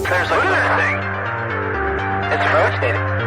There's look at this thing. It's rotating.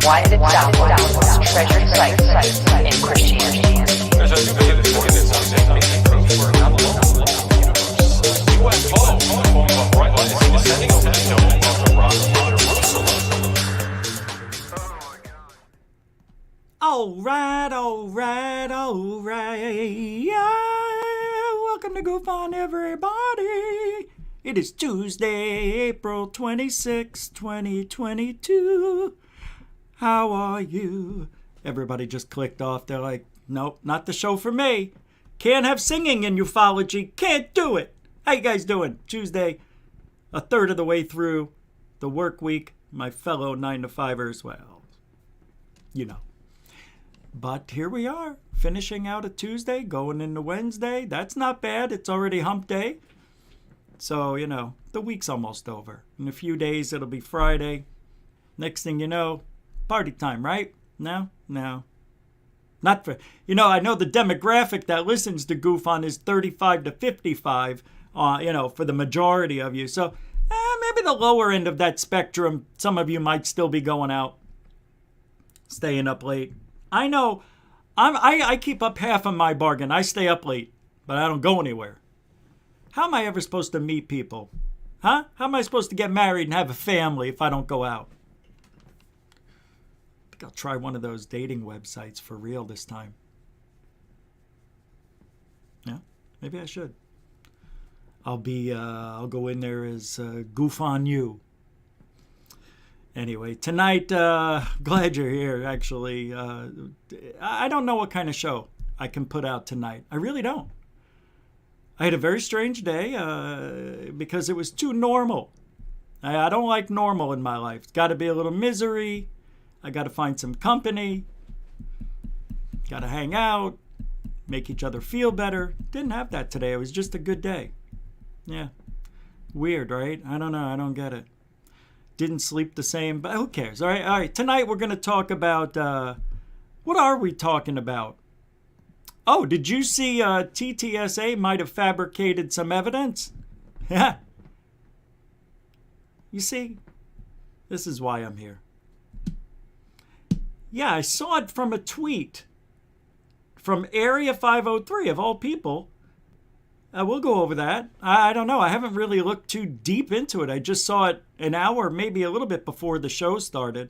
Why did it sound one of the most treasured sites in Christianity? There's a significant approach for not alone. UFO, descending over the dome of the rock of Jerusalem. All right. Yeah. Welcome to Goof On, everybody. It is Tuesday, April 26, 2022. How are you? Everybody just clicked off. They're like, nope, not the show for me. Can't have singing in ufology. Can't do it. How you guys doing? Tuesday, a third of the way through the work week. My fellow 9-to-5ers, well, you know. But here we are, finishing out a Tuesday, going into Wednesday. That's not bad. It's already hump day. So, you know, the week's almost over. In a few days, it'll be Friday. Next thing you know, party time, right? No. Not for, I know the demographic that listens to Goof On is 35 to 55, for the majority of you. So maybe the lower end of that spectrum, some of you might still be going out, staying up late. I know I keep up half of my bargain. I stay up late, but I don't go anywhere. How am I ever supposed to meet people? Huh? How am I supposed to get married and have a family if I don't go out? I'll try one of those dating websites for real this time. Yeah, maybe I should. I'll go in there as Goof On You. Anyway, tonight, glad you're here, actually. I don't know what kind of show I can put out tonight. I really don't. I had a very strange day because it was too normal. I don't like normal in my life. It's got to be a little misery. I got to find some company, got to hang out, make each other feel better. Didn't have that today. It was just a good day. Yeah. Weird, right? I don't know. I don't get it. Didn't sleep the same, but who cares? All right. Tonight we're going to talk about, what are we talking about? Oh, did you see TTSA might have fabricated some evidence? Yeah. You see, this is why I'm here. Yeah, I saw it from a tweet from Area 503, of all people. We'll go over that. I don't know. I haven't really looked too deep into it. I just saw it an hour, maybe a little bit before the show started.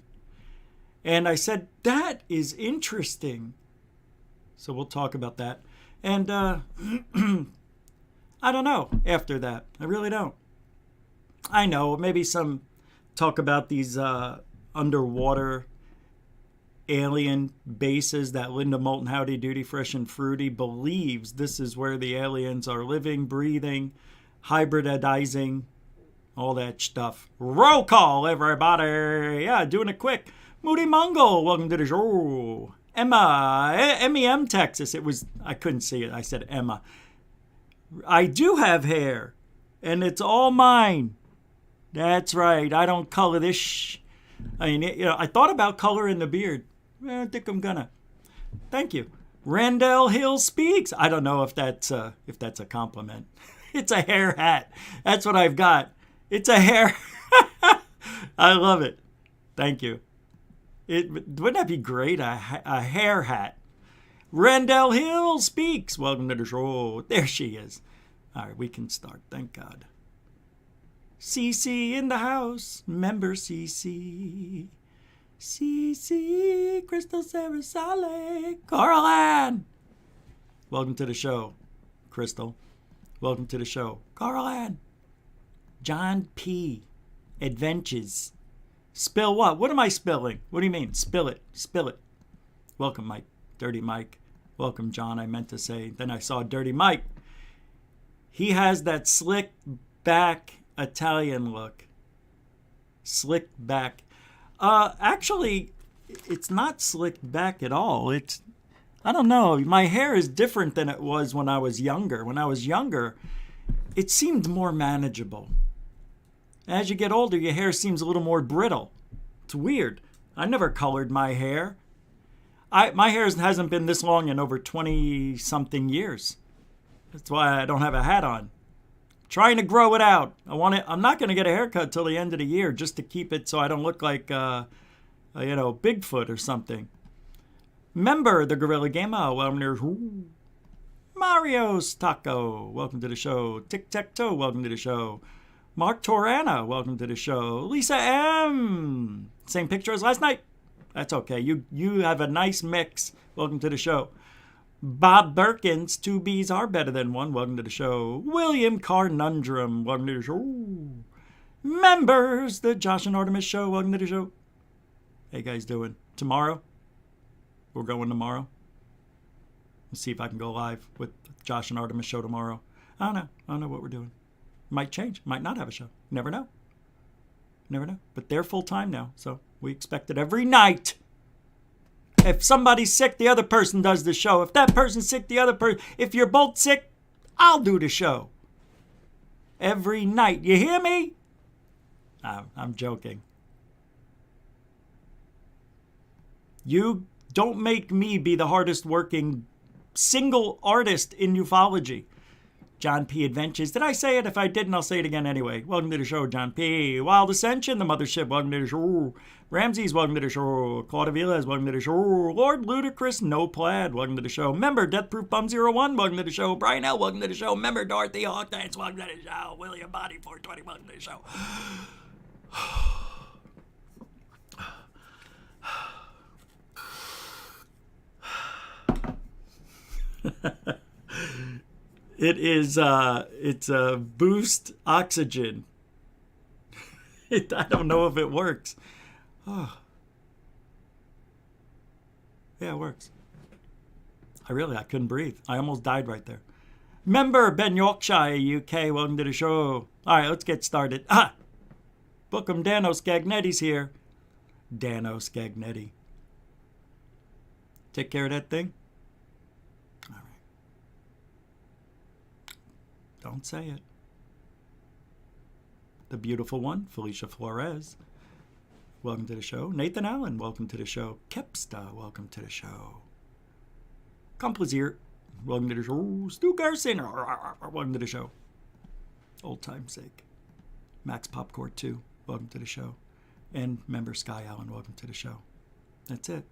And I said, that is interesting. So we'll talk about that. And I don't know after that. I really don't. I know, maybe some talk about these underwater alien bases that Linda Moulton Howdy Doody Fresh and Fruity believes this is where the aliens are living, breathing, hybridizing, all that stuff. Roll call, everybody. Yeah, doing it quick. Moody Mungle, welcome to the show. Emma, MEM, Texas. I couldn't see it. I said Emma. I do have hair, and it's all mine. That's right. I don't color this. I thought about coloring the beard. I don't think I'm gonna. Thank you. Randall Hill Speaks. I don't know if that's a compliment. It's a hair hat. That's what I've got. It's a hair. I love it. Thank you. Wouldn't that be great? A hair hat. Randall Hill Speaks. Welcome to the show. There she is. All right, we can start. Thank God. CC in the house. Member CC. CC, Crystal Sarasale, Coral Ann. Welcome to the show, Crystal. Welcome to the show, Coral Ann. John P. Adventures. Spill what? What am I spilling? What do you mean? Spill it. Spill it. Welcome, Mike. Dirty Mike. Welcome, John. I meant to say. Then I saw Dirty Mike. He has that slick back Italian look. Slick back. Actually, it's not slicked back at all. I don't know. My hair is different than it was when I was younger. When I was younger, it seemed more manageable. As you get older, your hair seems a little more brittle. It's weird. I never colored my hair. My hair hasn't been this long in over 20-something years. That's why I don't have a hat on. Trying to grow it out. I'm not going to get a haircut till the end of the year just to keep it so I don't look like, Bigfoot or something. Member the Gorilla Gamer. Welcome to Mario's Taco. Welcome to the show. Tic Tac Toe. Welcome to the show. Mark Torana. Welcome to the show. Lisa M. Same picture as last night. That's okay. You have a nice mix. Welcome to the show. Bob Birkins, 2 B's are better than 1. Welcome to the show. William Carnundrum. Welcome to the show. Members, the Josh and Artemis show. Welcome to the show. How you guys doing? Tomorrow? We're going tomorrow. Let's see if I can go live with Josh and Artemis show tomorrow. I don't know what we're doing. Might change. Might not have a show. Never know. Never know. But they're full time now, so we expect it every night. If somebody's sick, the other person does the show. If that person's sick, the other person. If you're both sick, I'll do the show. Every night. You hear me? I'm joking. You don't make me be the hardest working single artist in ufology. John P. Adventures. Did I say it? If I didn't, I'll say it again anyway. Welcome to the show, John P. Wild Ascension, the Mothership. Welcome to the show. Ramses, welcome to the show. Claudia Vilas, welcome to the show. Lord Ludicrous, No Plaid, welcome to the show. Member Death Proof Bum 01, welcome to the show. Brian L, welcome to the show. Member Dorothy Hawk Dance, welcome to the show. William Body 420, welcome to the show. It's a boost oxygen. I don't know if it works. Oh. Yeah, it works. I couldn't breathe. I almost died right there. Member Ben Yorkshire, UK, welcome to the show. All right, let's get started. Bookham Dano Scagnetti's here. Dano Scagnetti. Take care of that thing. All right. Don't say it. The beautiful one, Felicia Flores. Welcome to the show. Nathan Allen, welcome to the show. Kepsta, welcome to the show. Complaisir, welcome to the show. Stu Garson, welcome to the show. Old time's sake. Max Popcorn 2, welcome to the show. And member Sky Allen, welcome to the show. That's it.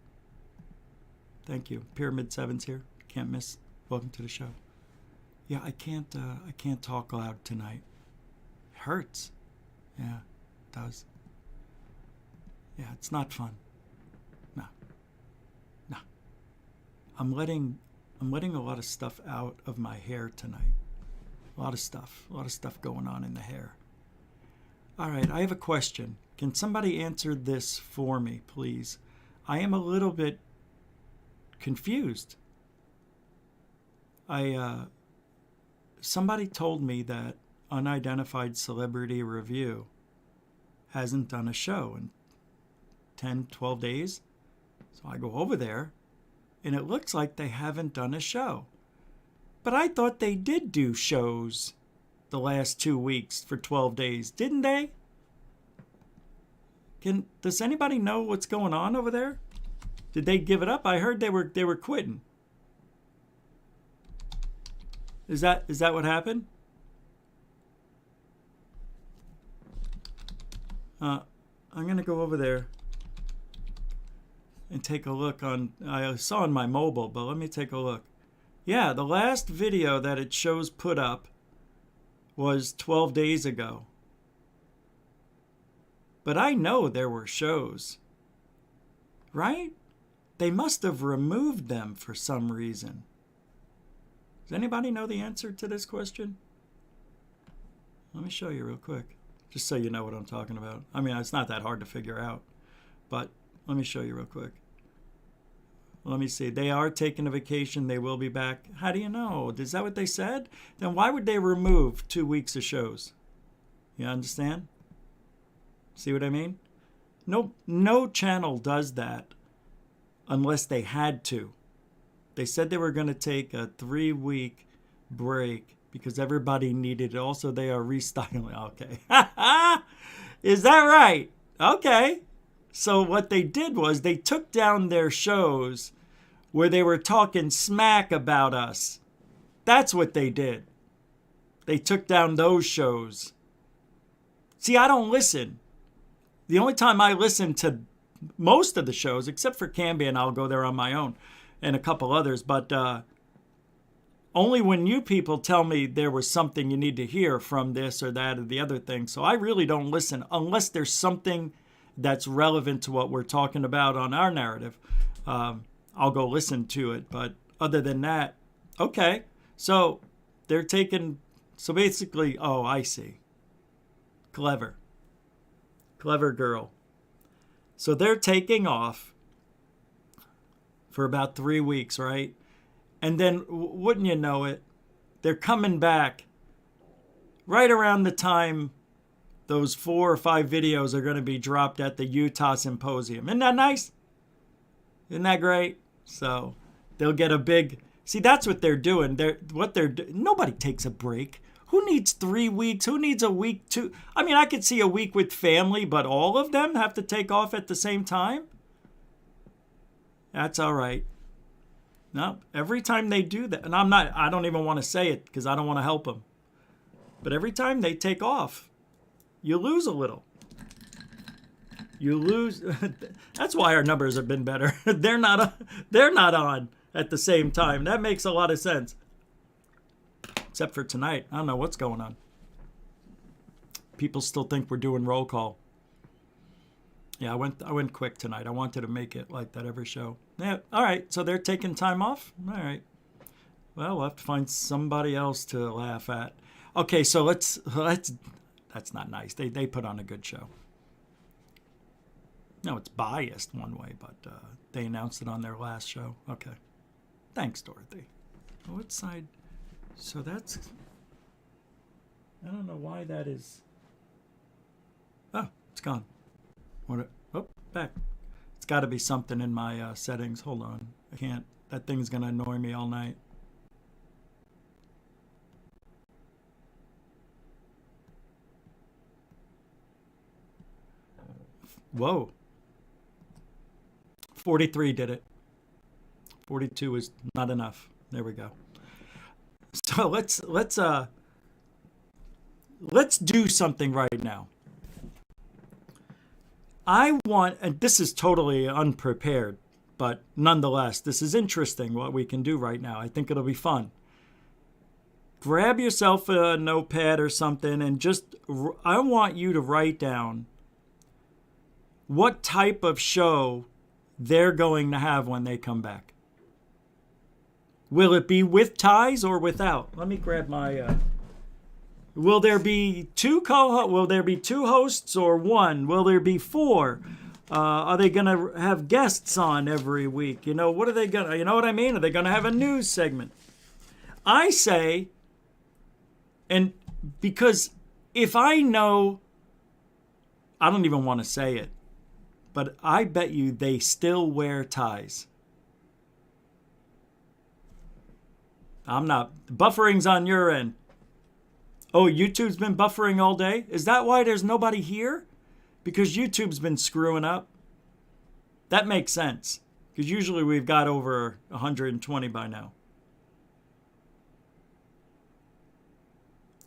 Thank you. Pyramid 7's here. Can't miss. Welcome to the show. Yeah, I can't talk loud tonight. It hurts. Yeah, it does. Yeah, it's not fun. No. I'm letting a lot of stuff out of my hair tonight. A lot of stuff going on in the hair. All right, I have a question. Can somebody answer this for me, please? I am a little bit confused. Somebody told me that Unidentified Celebrity Review hasn't done a show in 10, 12 days. So I go over there, and it looks like they haven't done a show. But I thought they did do shows the last 2 weeks for 12 days, didn't they? Does anybody know what's going on over there? Did they give it up? I heard they were quitting. Is that what happened? I'm gonna go over there and take a look I saw on my mobile, but let me take a look. Yeah, the last video that it shows put up was 12 days ago. But I know there were shows, right? They must have removed them for some reason. Does anybody know the answer to this question? Let me show you real quick, just so you know what I'm talking about. I mean, it's not that hard to figure out, but let me show you real quick. Let me see. They are taking a vacation. They will be back. How do you know? Is that what they said? Then why would they remove 2 weeks of shows? You understand? See what I mean? No channel does that unless they had to. They said they were going to take a 3-week break because everybody needed it. Also, they are restyling. Okay. Is that right? Okay. So what they did was they took down their shows where they were talking smack about us. That's what they did. They took down those shows. See, I don't listen. The only time I listen to most of the shows, except for Cambian, I'll go there on my own, and a couple others, but only when you people tell me there was something you need to hear from this or that or the other thing. So I really don't listen unless there's something that's relevant to what we're talking about on our narrative. I'll go listen to it. But other than that, okay. So they're taking, so basically, oh, I see. Clever. Clever girl. So they're taking off for about 3 weeks, right? And then, wouldn't you know it, they're coming back right around the time those 4 or 5 videos are going to be dropped at the Utah Symposium. Isn't that nice? Isn't that great? So they'll get a big... See, that's what they're doing. Nobody takes a break. Who needs 3 weeks? Who needs a week? I mean, I could see a week with family, but all of them have to take off at the same time? That's all right. No, every time they do that, and I don't even want to say it because I don't want to help them. But every time they take off, you lose a little. You lose. That's why our numbers have been better. They're not on at the same time. That makes a lot of sense. Except for tonight. I don't know what's going on. People still think we're doing roll call. Yeah, I went quick tonight. I wanted to make it like that every show. Yeah, all right. So they're taking time off? All right. Well, we'll have to find somebody else to laugh at. Okay, so let's that's not nice. They put on a good show. No, it's biased one way, but they announced it on their last show. Okay. Thanks, Dorothy. What side? So that's... I don't know why that is... Oh, it's gone. Oh, back. It's got to be something in my settings. Hold on. I can't. That thing's going to annoy me all night. Whoa. 43 did it. 42 is not enough. There we go. So let's do something right now. I want, and this is totally unprepared, but nonetheless, this is interesting what we can do right now. I think it'll be fun. Grab yourself a notepad or something and I want you to write down what type of show they're going to have when they come back. Will it be with ties or without? Let me grab my... Will there be two hosts or one? Will there be 4? Are they going to have guests on every week? You know, what are they going to... You know what I mean? Are they going to have a news segment? I say... And because if I know... I don't even want to say it. But I bet you they still wear ties. I'm not. Buffering's on your end. Oh, YouTube's been buffering all day? Is that why there's nobody here? Because YouTube's been screwing up? That makes sense. Because usually we've got over 120 by now.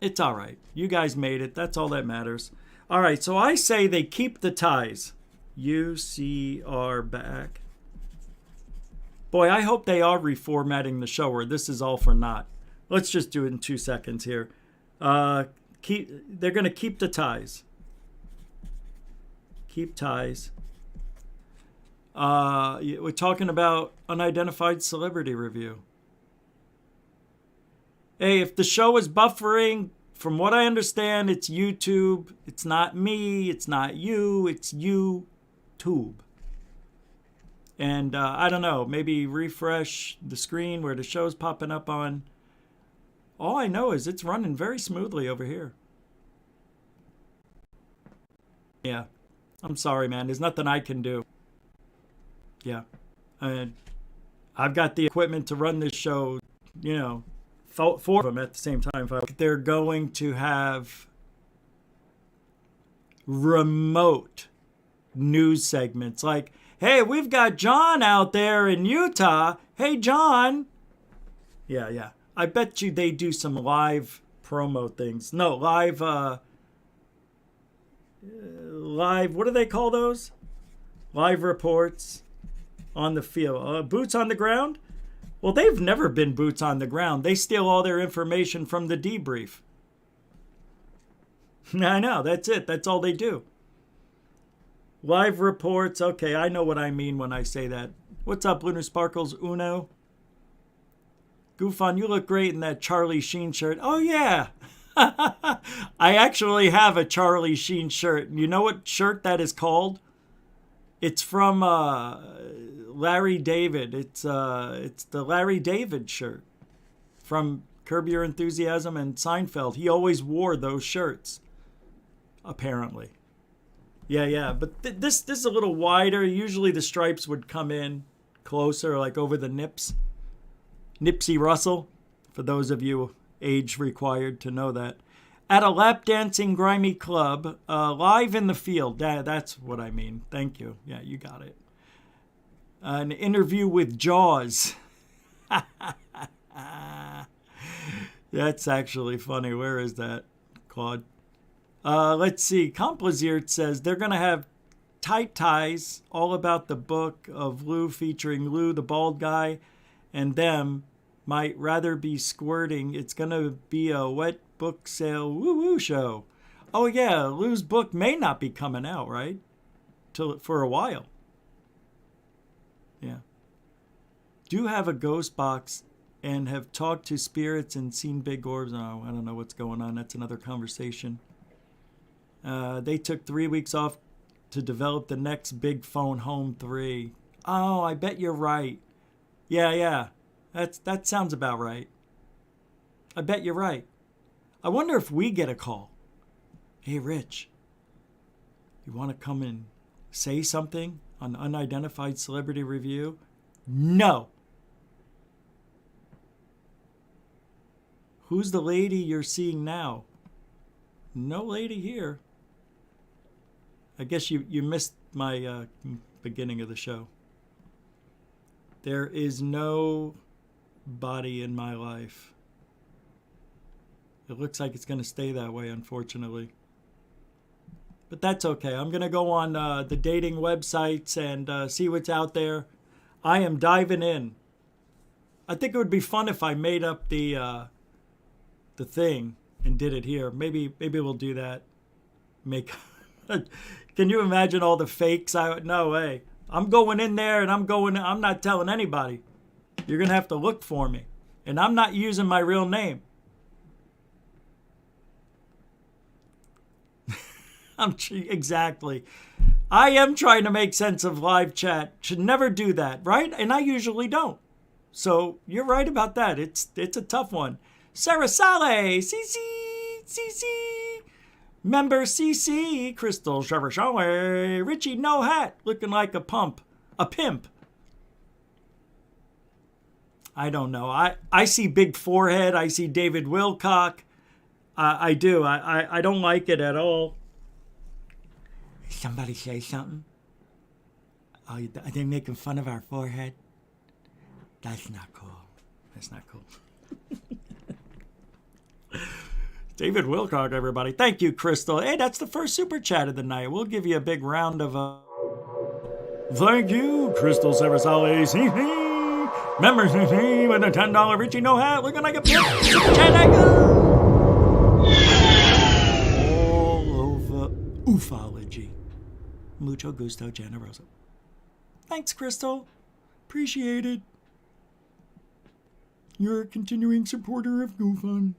It's all right. You guys made it. That's all that matters. All right, so I say they keep the ties. UCR back. Boy, I hope they are reformatting the show or this is all for naught. Let's just do it in 2 seconds here. They're going to keep the ties. Keep ties. We're talking about unidentified celebrity review. Hey, if the show is buffering, from what I understand, it's YouTube. It's not me. It's not you. It's YouTube. And I don't know, maybe refresh the screen where the show's popping up on. All I know is it's running very smoothly over here. Yeah, I'm sorry, man. There's nothing I can do. Yeah, And I've got the equipment to run this show, four of them at the same time. They're going to have remote news segments like, hey, we've got John out there in Utah. Hey, John. Yeah. I bet you they do some live promo things. No, live, what do they call those? Live reports on the field. Boots on the ground? Well, they've never been boots on the ground. They steal all their information from the debrief. I know, that's it. That's all they do. Live reports. Okay, I know what I mean when I say that. What's up, Lunar Sparkles Uno? Goofon, you look great in that Charlie Sheen shirt. Oh, yeah. I actually have a Charlie Sheen shirt. You know what shirt that is called? It's from Larry David. It's the Larry David shirt from Curb Your Enthusiasm and Seinfeld. He always wore those shirts, apparently. Yeah. But this is a little wider. Usually the stripes would come in closer, like over the nips. Nipsey Russell, for those of you age required to know that. At a lap dancing grimy club, live in the field. That's what I mean. Thank you. Yeah, you got it. An interview with Jaws. That's actually funny. Where is that, Claude? Let's see. Complaziert says they're going to have tight ties all about the book of Lou featuring Lou, the bald guy, and them might rather be squirting. It's going to be a wet book sale woo-woo show. Oh, yeah, Lou's book may not be coming out, right? For a while. Yeah. Do have a ghost box and have talked to spirits and seen big orbs. Oh, I don't know what's going on. That's another conversation. They took 3 weeks off to develop the next big phone Home 3. Oh, I bet you're right. Yeah. That sounds about right. I bet you're right. I wonder if we get a call. Hey, Rich, you want to come and say something on Unidentified Celebrity Review? No. Who's the lady you're seeing now? No lady here. I guess you missed my beginning of the show. There is no body in my life. It looks like it's going to stay that way, unfortunately. But that's okay. I'm going to go on the dating websites and see what's out there. I am diving in. I think it would be fun if I made up the thing and did it here. Maybe we'll do that. Can you imagine all the fakes? No way. I'm going in there and I'm not telling anybody. You're going to have to look for me. And I'm not using my real name. Exactly. I am trying to make sense of live chat. Should never do that, right? And I usually don't. So you're right about that. It's a tough one. Sarah Saleh, CC. Member CC, Crystal Shavashawe, Richie No Hat, looking like a pimp. I don't know. I see big forehead. I see David Wilcock. I do. I don't like it at all. Somebody say something? Oh, are they making fun of our forehead? That's not cool. David Wilcock, everybody. Thank you, Crystal. Hey, that's the first super chat of the night. We'll give you a big round of thank you, Crystal Sarasales. Members with a $10 Richie No Hat looking like a pimp. Super chat all over ufology. Mucho gusto, generoso. Thanks, Crystal. Appreciate it. You're a continuing supporter of GoFun.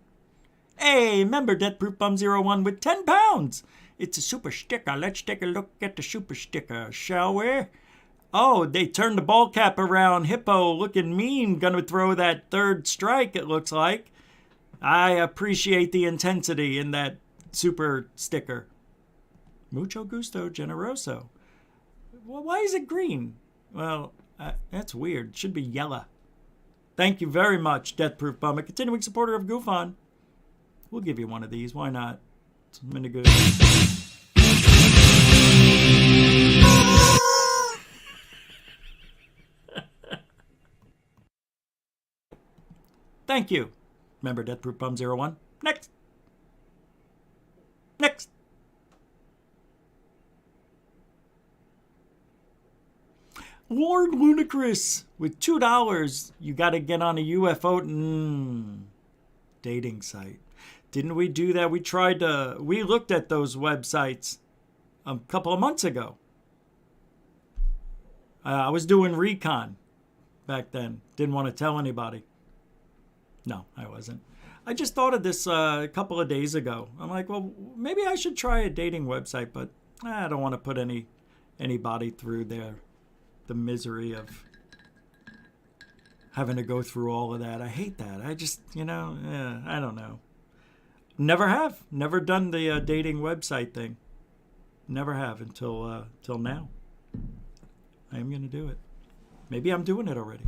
Hey, member Deathproof Bum 01 with 10 pounds. It's a super sticker. Let's take a look at the super sticker, shall we? Oh, they turned the ball cap around. Hippo looking mean. Gonna throw that third strike, it looks like. I appreciate the intensity in that super sticker. Mucho gusto, generoso. Well, why is it green? Well, That's weird. It should be yellow. Thank you very much, Death Proof Bum, a continuing supporter of Goofon. We'll give you one of these. Why not? It's a minute good. Thank you. Remember, Death Proof Bum 01. Next. Next. Lord Ludicrous with $2. You got to get on a UFO dating site. Didn't we do that? We looked at those websites a couple of months ago. I was doing recon back then. Didn't want to tell anybody. No, I wasn't. I just thought of this a couple of days ago. I'm like, well, maybe I should try a dating website, but I don't want to put anybody through the misery of having to go through all of that. I hate that. I just, I don't know. Never done the dating website thing. Never have until now. I am going to do it. Maybe I'm doing it already.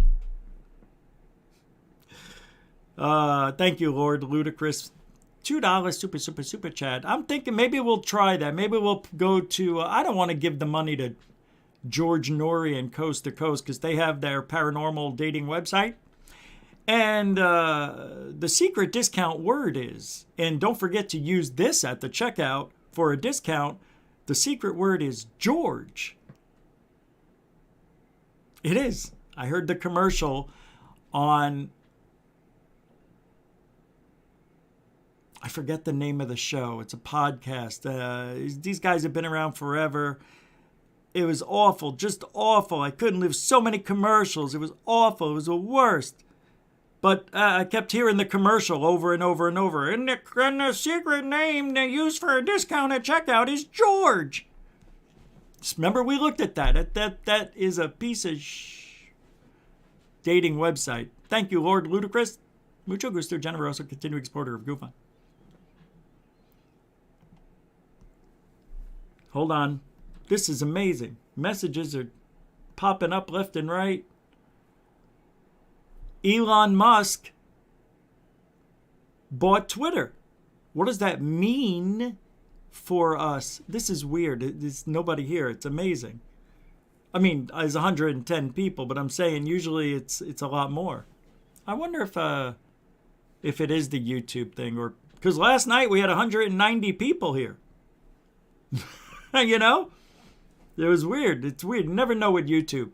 Thank you, Lord Ludicrous. $2 super chat. I'm thinking maybe we'll try that. Maybe we'll go to, I don't want to give the money to George Norrie and Coast to Coast because they have their paranormal dating website. And the secret discount word is, and don't forget to use this at the checkout for a discount, the secret word is George. It is. I heard the commercial on, I forget the name of the show. It's a podcast. These guys have been around forever. It was awful, just awful. I couldn't live so many commercials. It was awful. It was the worst. But I kept hearing the commercial over and over and over. And the secret name they use for a discount at checkout is George. Just remember, we looked at that. That is a piece of dating website. Thank you, Lord Ludicrous. Mucho gusto, generoso, continuing supporter of Goofon. Hold on. This is amazing. Messages are popping up left and right. Elon Musk bought Twitter. What does that mean for us? This is weird. There's nobody here. It's amazing. I mean, there's 110 people, but I'm saying usually it's a lot more. I wonder if it is the YouTube thing, or because last night we had 190 people here. It was weird. It's weird. You never know with YouTube.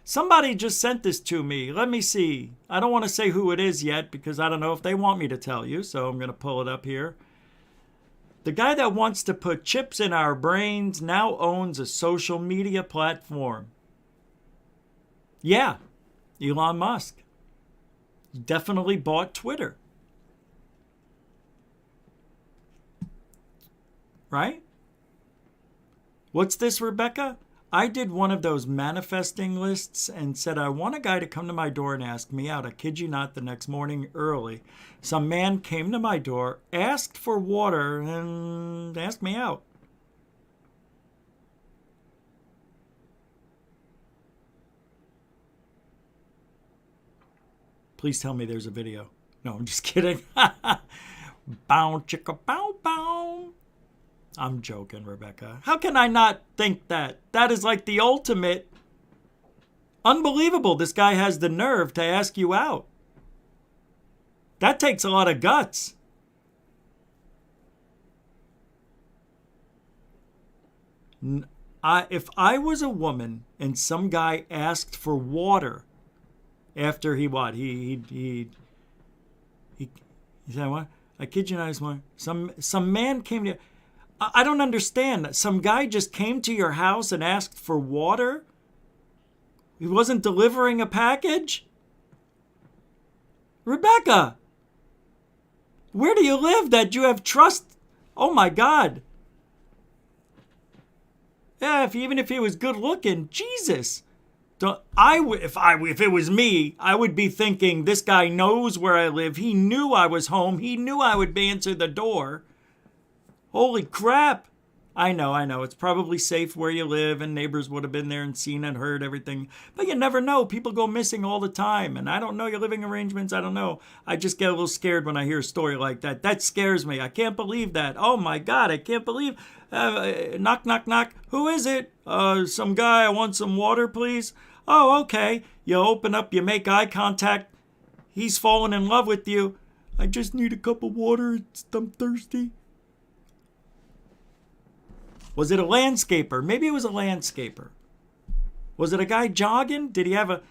Somebody just sent this to me. Let me see. I don't want to say who it is yet because I don't know if they want me to tell you. So I'm going to pull it up here. The guy that wants to put chips in our brains now owns a social media platform. Yeah, Elon Musk. Definitely bought Twitter. Right? What's this, Rebecca? I did one of those manifesting lists and said I want a guy to come to my door and ask me out. I kid you not, the next morning early, some man came to my door, asked for water, and asked me out. Please tell me there's a video. No, I'm just kidding. Bow chicka bow bow. I'm joking, Rebecca. How can I not think that? That is like the ultimate. Unbelievable. This guy has the nerve to ask you out. That takes a lot of guts. If I was a woman and some guy asked for water after he said what? I kid you not, some man came to. I don't understand. Some guy just came to your house and asked for water? He wasn't delivering a package? Rebecca, where do you live that you have trust? Oh my God. Yeah, even if he was good looking, Jesus. If it was me, I would be thinking this guy knows where I live. He knew I was home. He knew I would answer the door. Holy crap. I know. It's probably safe where you live and neighbors would have been there and seen and heard everything. But you never know. People go missing all the time. And I don't know your living arrangements. I don't know. I just get a little scared when I hear a story like that. That scares me. I can't believe that. Oh my God, I can't believe. Knock, knock, knock. Who is it? Some guy. I want some water, please. Oh, okay. You open up, you make eye contact. He's fallen in love with you. I just need a cup of water. I'm thirsty. Was it a landscaper? Maybe it was a landscaper. Was it a guy jogging? Did he have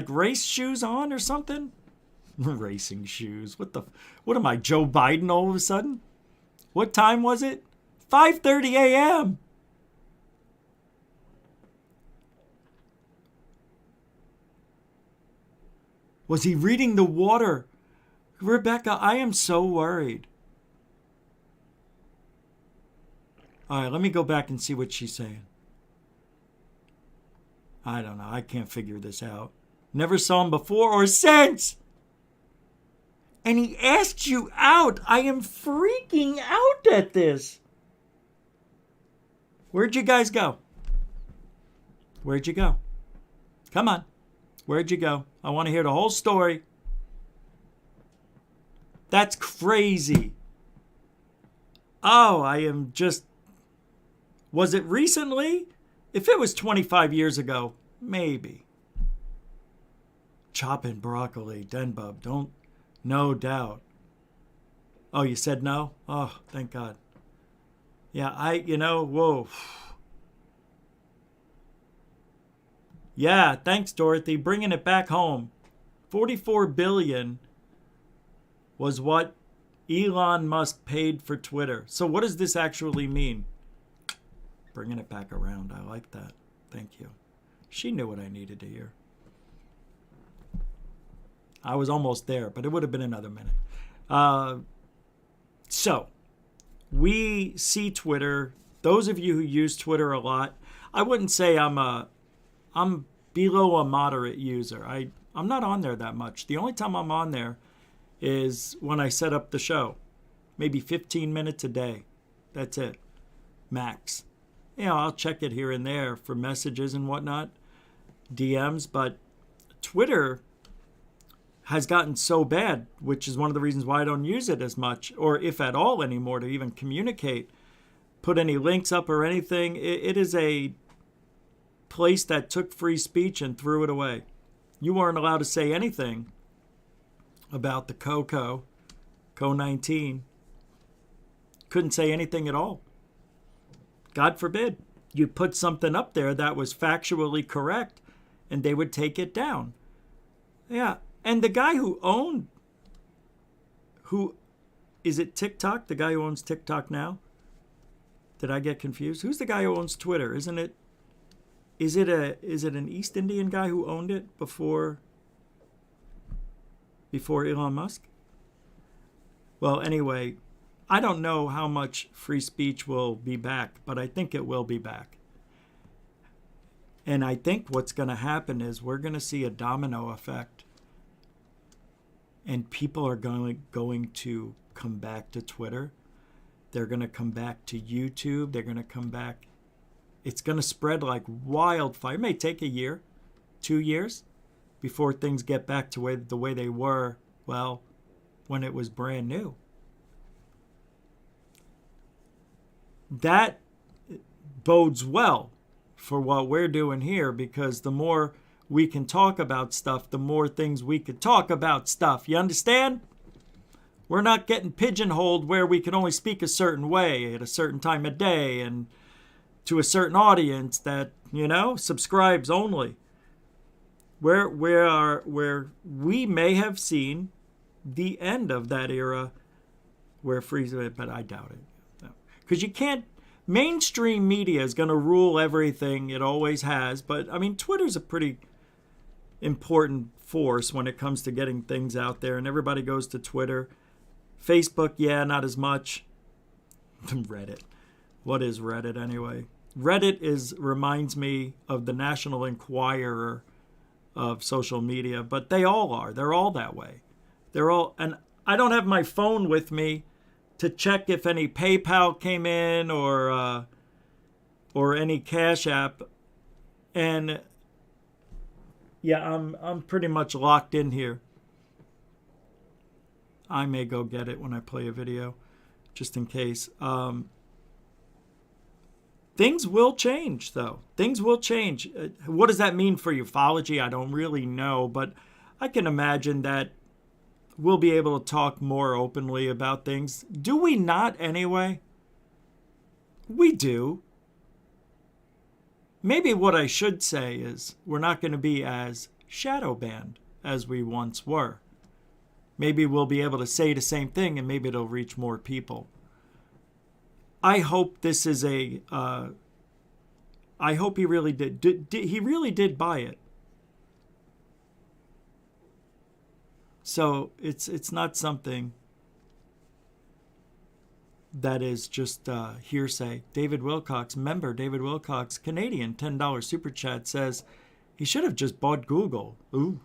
race shoes on or something? Racing shoes. What am I, Joe Biden all of a sudden? What time was it? 5:30 a.m. Was he reading the water? Rebecca, I am so worried. All right, let me go back and see what she's saying. I don't know. I can't figure this out. Never saw him before or since. And he asked you out. I am freaking out at this. Where'd you guys go? Where'd you go? Come on. Where'd you go? I want to hear the whole story. That's crazy. Oh, I am just... Was it recently? If it was 25 years ago, maybe. Chopping broccoli, Denbub, don't... No doubt. Oh, you said no? Oh, thank God. Yeah, whoa. Yeah, thanks, Dorothy. Bringing it back home. 44 billion was what Elon Musk paid for Twitter. So what does this actually mean? Bringing it back around. I like that. Thank you. She knew what I needed to hear. I was almost there, but it would have been another minute. So, we see Twitter. Those of you who use Twitter a lot, I wouldn't say I'm below a moderate user. I'm not on there that much. The only time I'm on there is when I set up the show. Maybe 15 minutes a day. That's it. Max. I'll check it here and there for messages and whatnot, DMs, but Twitter has gotten so bad, which is one of the reasons why I don't use it as much, or if at all anymore, to even communicate, put any links up or anything. It is a place that took free speech and threw it away. You weren't allowed to say anything about the Co-19. Couldn't say anything at all. God forbid. You put something up there that was factually correct and they would take it down. Yeah. And the guy is it TikTok? The guy who owns TikTok now? Did I get confused? Who's the guy who owns Twitter? Is it an East Indian guy who owned it before Elon Musk? Well, anyway, I don't know how much free speech will be back, but I think it will be back. And I think what's going to happen is we're going to see a domino effect. And people are going to come back to Twitter. They're going to come back to YouTube. They're going to come back. It's going to spread like wildfire. It may take a year, 2 years, before things get back to the way they were, well, when it was brand new. That bodes well for what we're doing here, because the more we can talk about stuff, the more things we could talk about stuff. You understand? We're not getting pigeonholed where we can only speak a certain way at a certain time of day and to a certain audience that, subscribes only. Where we may have seen the end of that era where free, but I doubt it. Because you can't, mainstream media is going to rule everything. It always has. But, Twitter's a pretty important force when it comes to getting things out there, and everybody goes to Twitter. Facebook, yeah, not as much. Reddit. What is Reddit anyway? Reddit reminds me of the National Enquirer of social media, but they all are. They're all that way. And I don't have my phone with me to check if any PayPal came in or or any Cash App. And yeah, I'm pretty much locked in here. I may go get it when I play a video, just in case. Things will change, though. Things will change. What does that mean for ufology? I don't really know, but I can imagine that we'll be able to talk more openly about things. Do we not anyway? We do. Maybe what I should say is we're not going to be as shadow banned as we once were. Maybe we'll be able to say the same thing and maybe it'll reach more people. I hope this is I hope he really did. He really did buy it. So it's not something that is just hearsay. David Wilcox, member David Wilcox, Canadian, $10 super chat says he should have just bought Google. Ooh,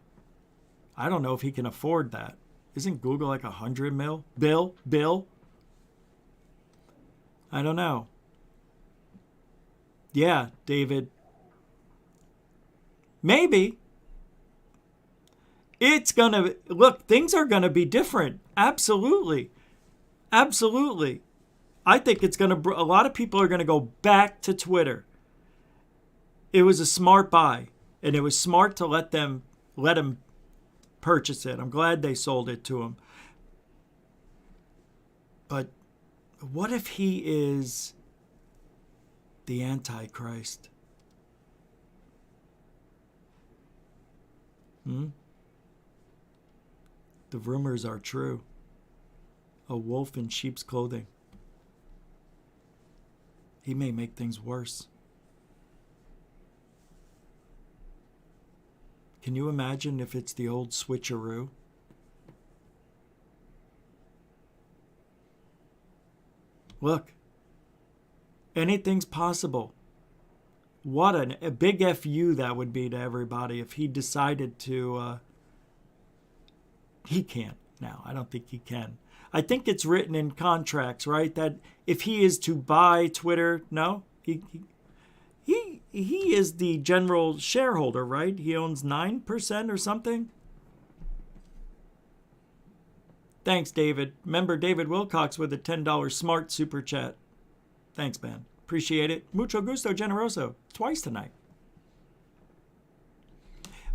I don't know if he can afford that. Isn't Google like $100 million? Bill? I don't know. Yeah, David. Maybe. It's gonna, look, things are gonna be different. Absolutely. Absolutely. I think it's gonna, a lot of people are gonna go back to Twitter. It was a smart buy, and it was smart to let him purchase it. I'm glad they sold it to him. But what if he is the Antichrist? The rumors are true. A wolf in sheep's clothing. He may make things worse. Can you imagine if it's the old switcheroo? Look, anything's possible. What a big FU that would be to everybody if he decided to... he can't now. I don't think he can. I think it's written in contracts, right? That if he is to buy Twitter, no? He is the general shareholder, right? He owns 9% or something. Thanks, David. Member David Wilcox with a $10 smart super chat. Thanks, man. Appreciate it. Mucho gusto, generoso. Twice tonight.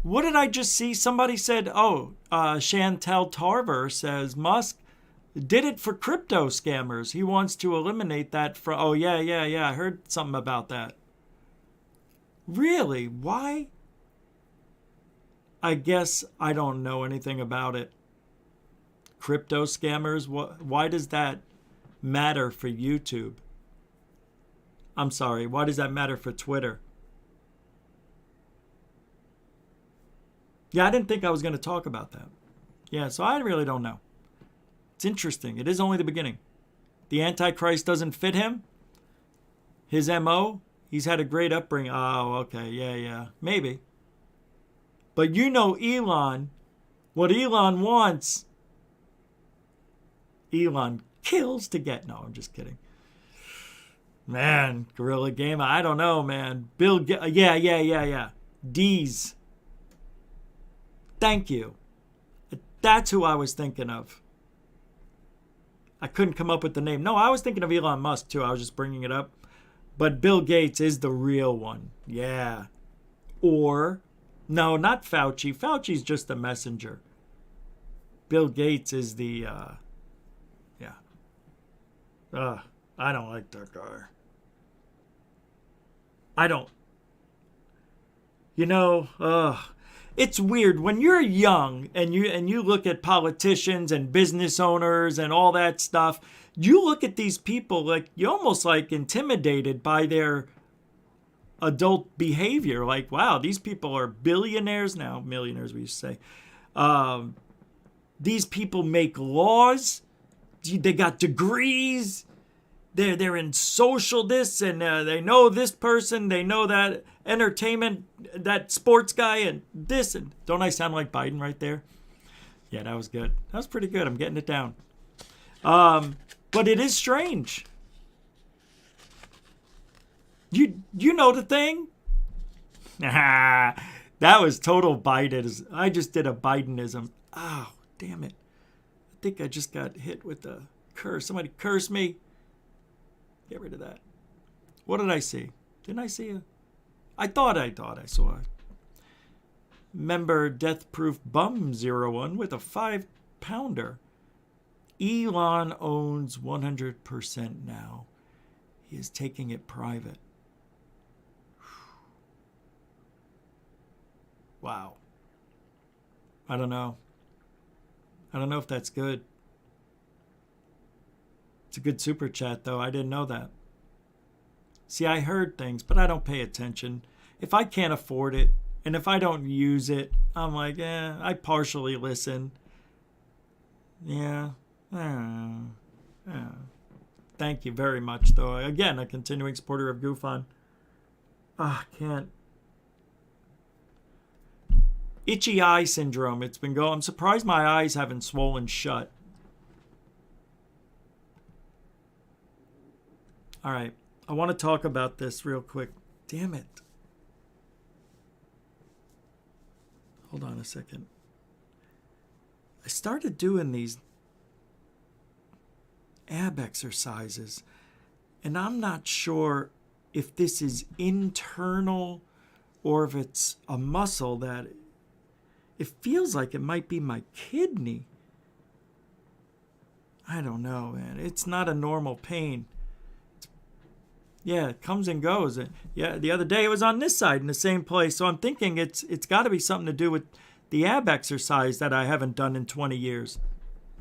What did I just see? Somebody said, Chantel Tarver says, Musk did it for crypto scammers. He wants to eliminate that from... Oh, yeah. I heard something about that. Really? Why? I guess I don't know anything about it. Crypto scammers? Why does that matter for YouTube? I'm sorry. Why does that matter for Twitter? Yeah, I didn't think I was going to talk about that. Yeah, so I really don't know. It's interesting. It is only the beginning. The Antichrist doesn't fit him. His MO, he's had a great upbringing. Oh, okay. Yeah. Maybe. But you know Elon, what Elon wants, Elon kills to get. No, I'm just kidding. Man, Guerrilla Gamer, I don't know, man. Yeah. D's. Thank you. That's who I was thinking of. I couldn't come up with the name. No, I was thinking of Elon Musk too. I was just bringing it up. But Bill Gates is the real one. Yeah. Or, no, not Fauci. Fauci's just a messenger. Bill Gates is the, I don't like that guy. I don't. It's weird when you're young and you look at politicians and business owners and all that stuff. You look at these people like you're almost like intimidated by their adult behavior. Like, wow, these people are billionaires now, millionaires we used to say. These people make laws. They got degrees. They're in social this and they know this person. They know that entertainment, that sports guy and this. And don't I sound like Biden right there? Yeah, that was good. That was pretty good. I'm getting it down. But it is strange. You know the thing? That was total Biden. I just did a Bidenism. Oh, damn it. I think I just got hit with a curse. Somebody curse me. Get rid of that. What did I see? Didn't I see a... I thought I saw a member Death Proof Bum 01 with a 5-pounder. Elon owns 100% now. He is taking it private. Wow. I don't know. I don't know if that's good. It's a good super chat, though. I didn't know that. See, I heard things, but I don't pay attention. If I can't afford it, and if I don't use it, I'm like, I partially listen. Yeah. Thank you very much, though. Again, a continuing supporter of GoofOn. Can't. Itchy eye syndrome. It's been going. I'm surprised my eyes haven't swollen shut. All right. I want to talk about this real quick. Damn it. Hold on a second. I started doing these ab exercises, and I'm not sure if this is internal or if it's a muscle that it feels like it might be my kidney. I don't know, man. It's not a normal pain. Yeah, it comes and goes. Yeah, the other day it was on this side in the same place. So I'm thinking it's got to be something to do with the ab exercise that I haven't done in 20 years.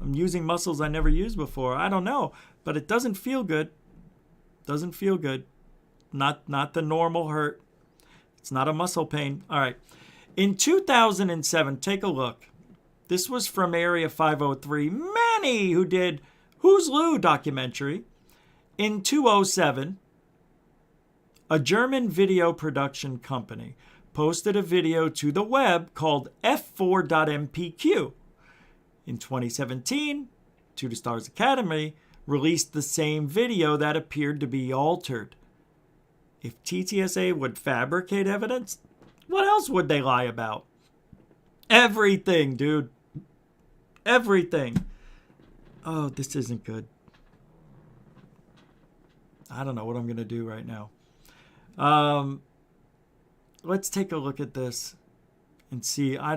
I'm using muscles I never used before. I don't know, but it doesn't feel good. Doesn't feel good. Not the normal hurt. It's not a muscle pain. All right. In 2007, take a look. This was from Area 503. Manny, who did Who's Lou documentary. In 2007, a German video production company posted a video to the web called F4.mpq. In 2017, To the Stars Academy released the same video that appeared to be altered. If TTSA would fabricate evidence, what else would they lie about? Everything, dude. Everything. Oh, this isn't good. I don't know what I'm going to do right now. Let's take a look at this and see. I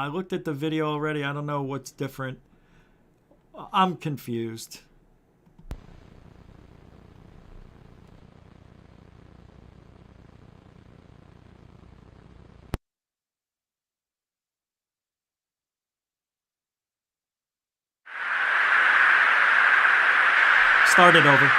looked at the video already. I don't know what's different. I'm confused. Start it over.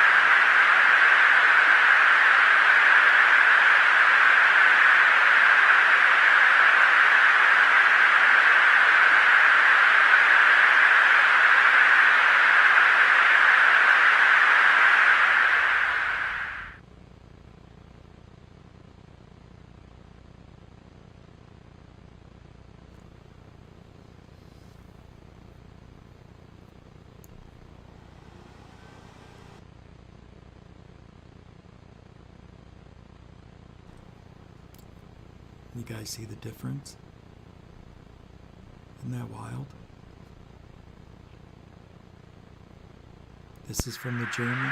You guys see the difference? Isn't that wild? This is from the German.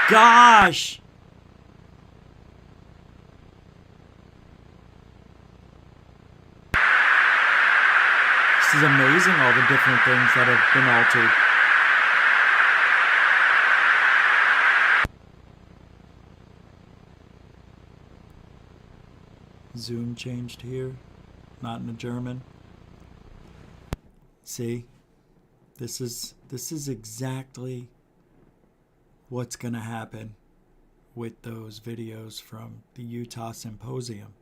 Gosh! This is amazing, all the different things that have been altered. Zoom changed here, not in the German. See, this is exactly what's going to happen with those videos from the Utah Symposium.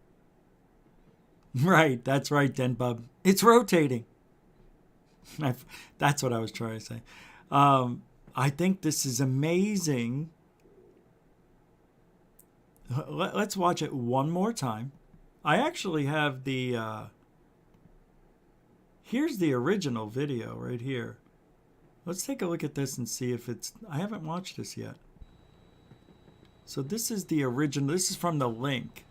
Right, that's right, Denbub. It's rotating. That's what I was trying to say. I think this is amazing. Let's watch it one more time. I actually have the, here's the original video right here. Let's take a look at this and see if it's... I haven't watched this yet. So this is the original. This is from the link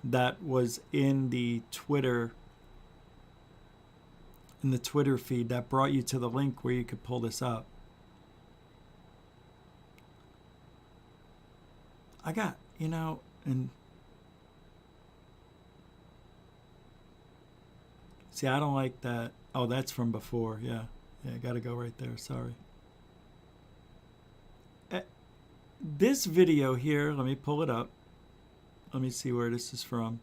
that was in the Twitter feed that brought you to the link where you could pull this up. I got, and see, I don't like that. Oh, that's from before. Yeah, I got to go right there. Sorry. This video here, let me pull it up. Let me see where this is from.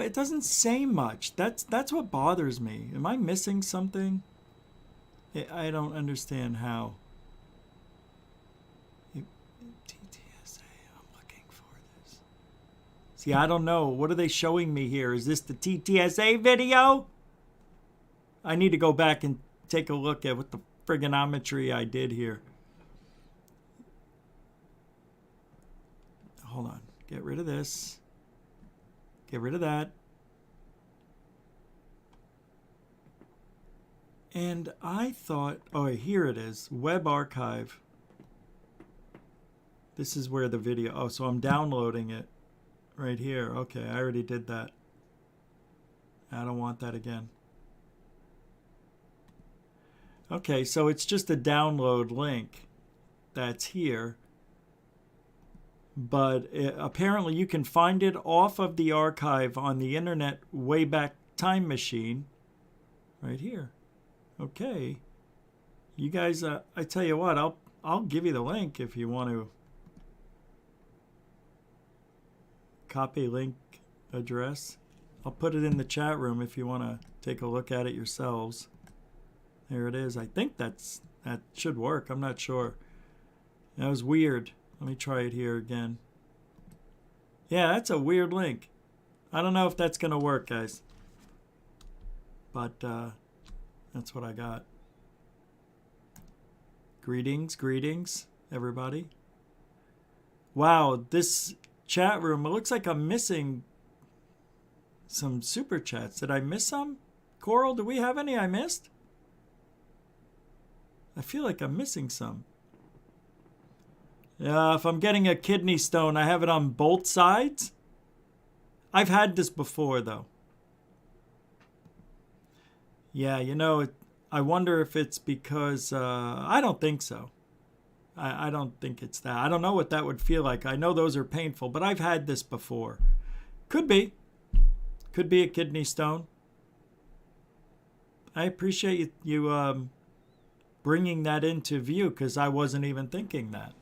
It doesn't say much. That's what bothers me. Am I missing something? I don't understand how. TTSA, I'm looking for this. See, I don't know. What are they showing me here? Is this the TTSA video? I need to go back and take a look at what the frigonometry I did here. Hold on. Get rid of this. Get rid of that. And I thought, oh, here it is. Web archive. This is where the video, oh, so I'm downloading it right here. Okay, I already did that. I don't want that again. Okay, so it's just a download link that's here. But apparently you can find it off of the archive on the Internet Wayback Time Machine. Right here. Okay. You guys, I tell you what, I'll give you the link if you want to. Copy link address. I'll put it in the chat room if you want to take a look at it yourselves. There it is. I think that should work. I'm not sure. That was weird. Let me try it here again. Yeah, that's a weird link. I don't know if that's going to work, guys. But that's what I got. Greetings, everybody. Wow, this chat room, it looks like I'm missing some super chats. Did I miss some? Coral, do we have any I missed? I feel like I'm missing some. If I'm getting a kidney stone, I have it on both sides. I've had this before, though. Yeah, I wonder if it's because... I don't think so. I don't think it's that. I don't know what that would feel like. I know those are painful, but I've had this before. Could be. Could be a kidney stone. I appreciate you bringing that into view, because I wasn't even thinking that.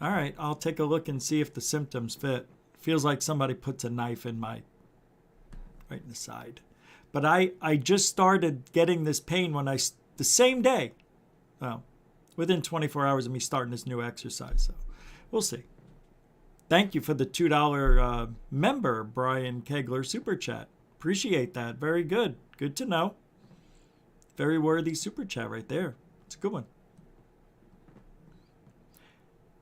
All right, I'll take a look and see if the symptoms fit. Feels like somebody puts a knife in right in the side. But I just started getting this pain the same day. Well, within 24 hours of me starting this new exercise. So we'll see. Thank you for the $2 member, Brian Kegler Super Chat. Appreciate that. Very good. Good to know. Very worthy Super Chat right there. It's a good one.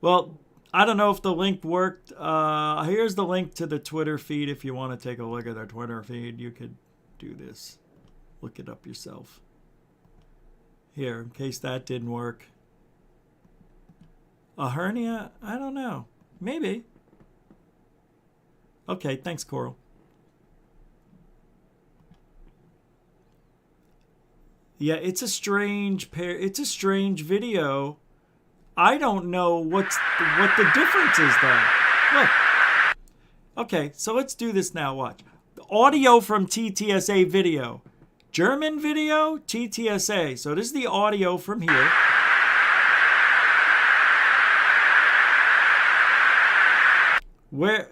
Well, I don't know if the link worked. Here's the link to the Twitter feed. If you want to take a look at their Twitter feed, you could do this. Look it up yourself. Here, in case that didn't work. A hernia? I don't know. Maybe. Okay, thanks, Coral. Yeah, it's a strange video. I don't know what the difference is though. Look. Okay, so let's do this now. Watch. Audio from TTSA video. German video, TTSA. So this is the audio from here.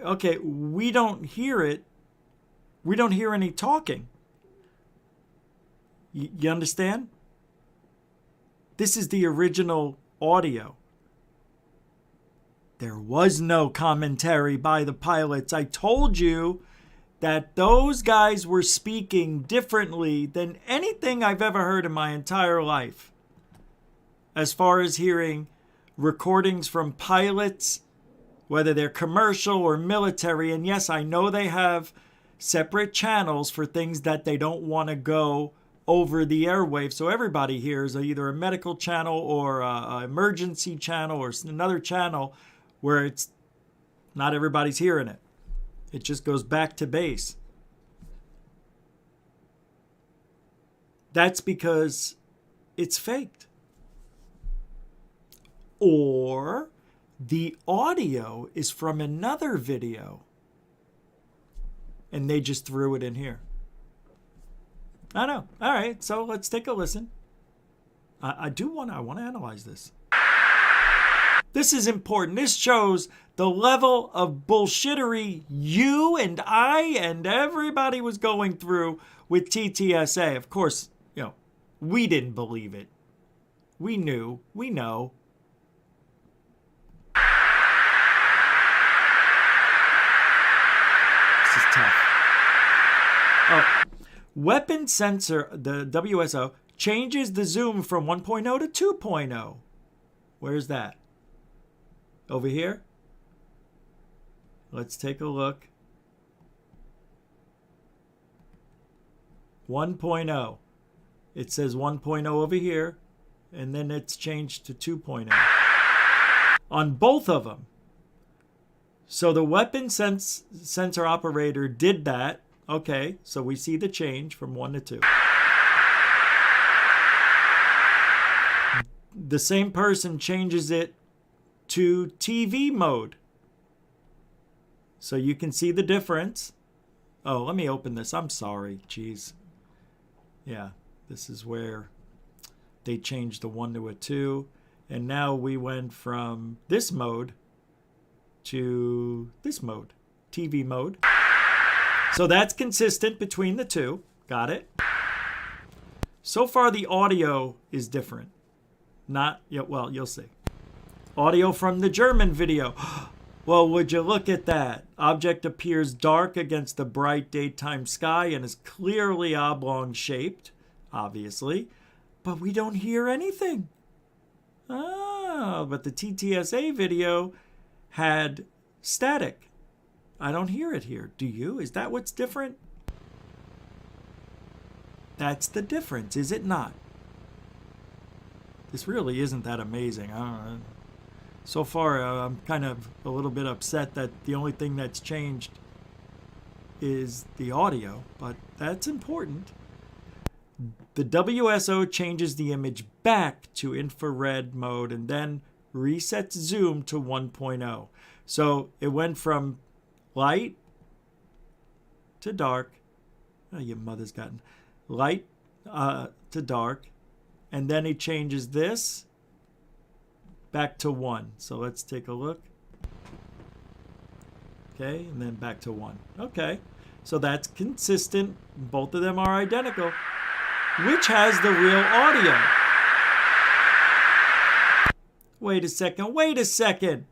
Okay, we don't hear it. We don't hear any talking. You understand? This is the original audio. There was no commentary by the pilots. I told you that those guys were speaking differently than anything I've ever heard in my entire life. As far as hearing recordings from pilots whether they're commercial or military. And yes, I know they have separate channels for things that they don't want to go over the airwaves. So everybody hears either a medical channel or an emergency channel or another channel where it's not everybody's hearing it. It just goes back to base. That's because it's faked. Or the audio is from another video and they just threw it in here. I know. All right, so let's take a listen. I want to analyze this. This is important. This shows the level of bullshittery you and I and everybody was going through with TTSA. Of course, we didn't believe it. We knew. We know. This is tough. Oh, weapon sensor, the WSO, changes the zoom from 1.0 to 2.0. Where's that? Over here? Let's take a look. 1.0. It says 1.0 over here, and then it's changed to 2.0 on both of them. So the weapon sensor operator did that. Okay, so we see the change from 1 to 2. The same person changes it to TV mode. So you can see the difference. Oh, let me open this. I'm sorry. Jeez. Yeah, this is where they changed the 1 to a 2. And now we went from this mode to this mode, TV mode. So that's consistent between the two. Got it? So far, the audio is different. Well, you'll see. Audio from the German video. Well, would you look at that? Object appears dark against the bright daytime sky and is clearly oblong shaped, obviously, but we don't hear anything. But the TTSA video had static. I don't hear it here. Do you? Is that what's different? That's the difference, is it not? This really isn't that amazing. I don't know. So far, I'm kind of a little bit upset that the only thing that's changed is the audio, but that's important. The WSO changes the image back to infrared mode and then resets zoom to 1.0. So it went from light to dark. Oh, your mother's gotten light to dark. And then it changes this back to 1. So let's take a look. Okay, and then back to 1. Okay, so that's consistent. Both of them are identical. Which has the real audio? Wait a second.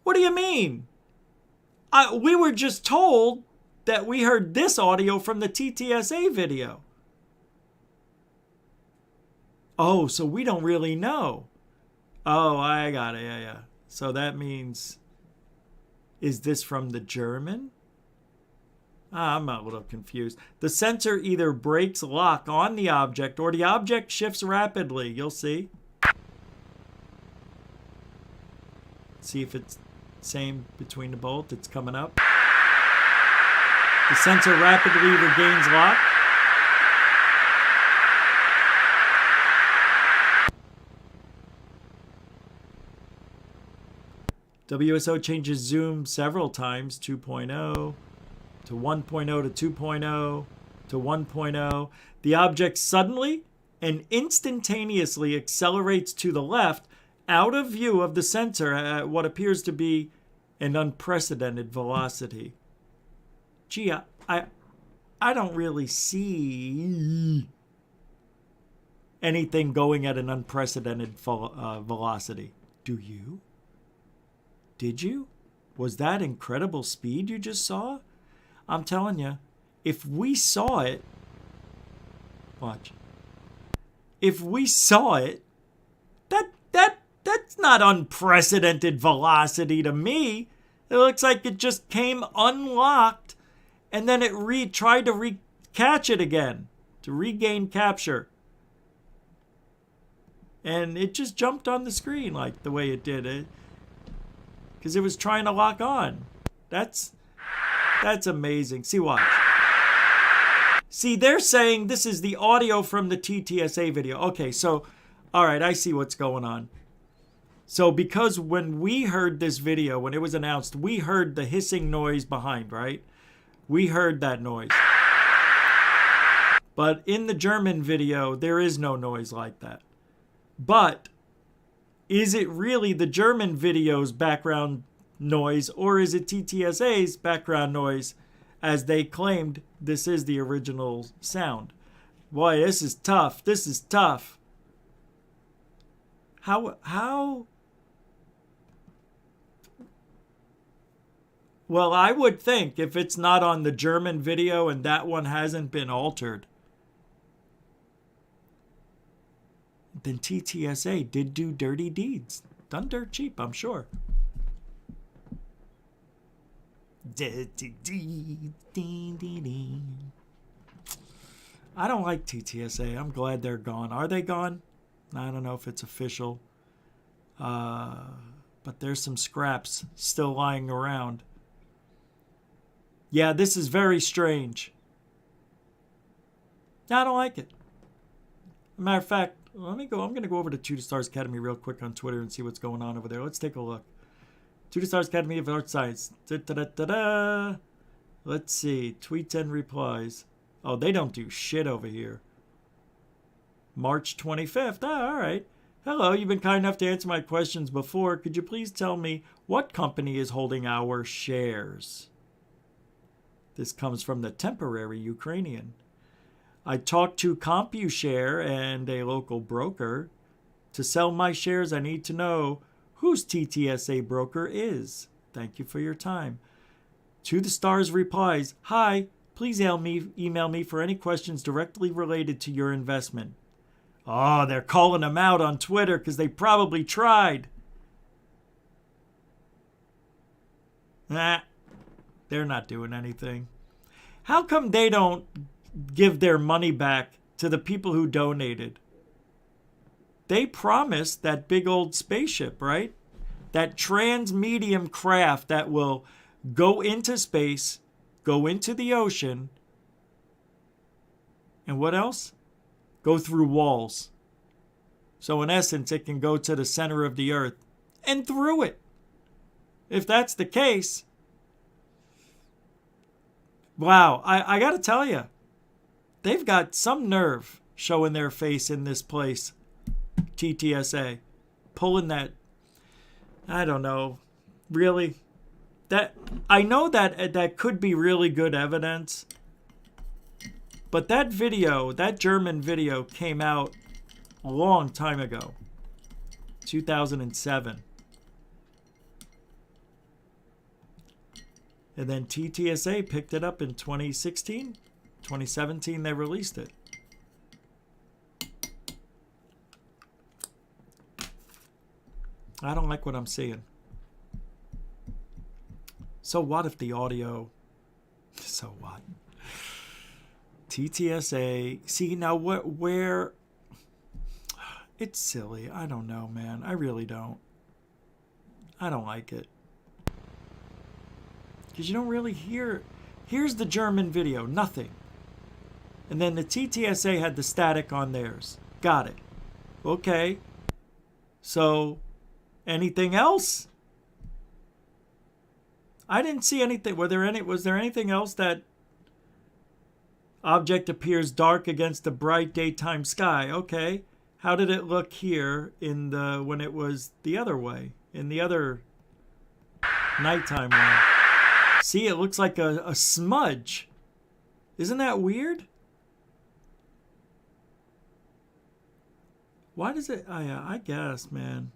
What do you mean? We were just told that we heard this audio from the TTSA video. Oh, so we don't really know. Oh, I got it. Yeah. So that means, is this from the German? I'm a little confused. The sensor either breaks lock on the object or the object shifts rapidly. You'll see. See if it's same between the both. It's coming up. The sensor rapidly regains lock. WSO changes zoom several times, 2.0 to 1.0 to 2.0 to 1.0. The object suddenly and instantaneously accelerates to the left out of view of the sensor at what appears to be an unprecedented velocity. Gee, I don't really see anything going at an unprecedented velocity. Do you? Did you? Was that incredible speed you just saw? I'm telling you, if we saw it, watch. If we saw it, It's not unprecedented velocity to me. It looks like it just came unlocked and then it tried to catch it again, to regain capture. And it just jumped on the screen like the way it did it. Because it was trying to lock on. That's amazing. See, watch. See, they're saying this is the audio from the TTSA video. Okay, so, all right, I see what's going on. So because when we heard this video, when it was announced, we heard the hissing noise behind, right? We heard that noise. But in the German video, there is no noise like that. But is it really the German video's background noise, or is it TTSA's background noise, as they claimed this is the original sound? Boy, this is tough. This is tough. How? Well, I would think if it's not on the German video and that one hasn't been altered, then TTSA did do dirty deeds. Done dirt cheap, I'm sure. I don't like TTSA. I'm glad they're gone. Are they gone? I don't know if it's official. But there's some scraps still lying around. Yeah, this is very strange. I don't like it. Matter of fact, let me go. I'm going to go over to 2 Stars Academy real quick on Twitter and see what's going on over there. Let's take a look. 2 Stars Academy of Art Science. Let's see. Tweets and replies. Oh, they don't do shit over here. March 25th. Ah, all right. Hello, you've been kind enough to answer my questions before. Could you please tell me what company is holding our shares? This comes from the temporary Ukrainian. I talked to CompuShare and a local broker. To sell my shares, I need to know whose TTSA broker is. Thank you for your time. 2 Stars replies, hi, please email me for any questions directly related to your investment. Oh, they're calling them out on Twitter because they probably tried. Nah, they're not doing anything. How come they don't give their money back to the people who donated? They promised that big old spaceship, right? That trans-medium craft that will go into space, go into the ocean, and what else? Go through walls. So in essence, it can go to the center of the earth and through it. If that's the case, wow, I got to tell you, they've got some nerve showing their face in this place. TTSA, pulling that, I don't know, really. That I know that could be really good evidence, but that video, that German video, came out a long time ago, 2007. And then TTSA picked it up in 2016. 2017, they released it. I don't like what I'm seeing. So what if the audio... So what? TTSA... See, now where... It's silly. I don't know, man. I really don't. I don't like it. Because you don't really hear... Here's the German video. Nothing. And then the TTSA had the static on theirs. Got it. Okay. So, anything else? I didn't see anything. Was there anything else that object appears dark against the bright daytime sky? Okay. How did it look here in the when it was the other way? In the other nighttime one? See, it looks like a smudge. Isn't that weird? Why does it... I guess, man.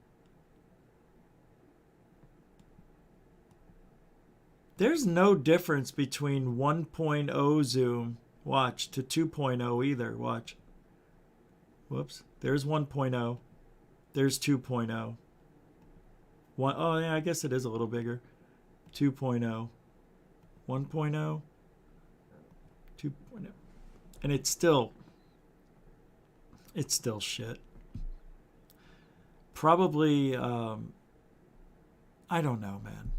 There's no difference between 1.0 zoom, watch, to 2.0 either, watch. Whoops. There's 1.0. There's 2.0. Oh, yeah, I guess it is a little bigger. 2.0. 1.0. 2.0. And it's still shit. Probably, I don't know, man.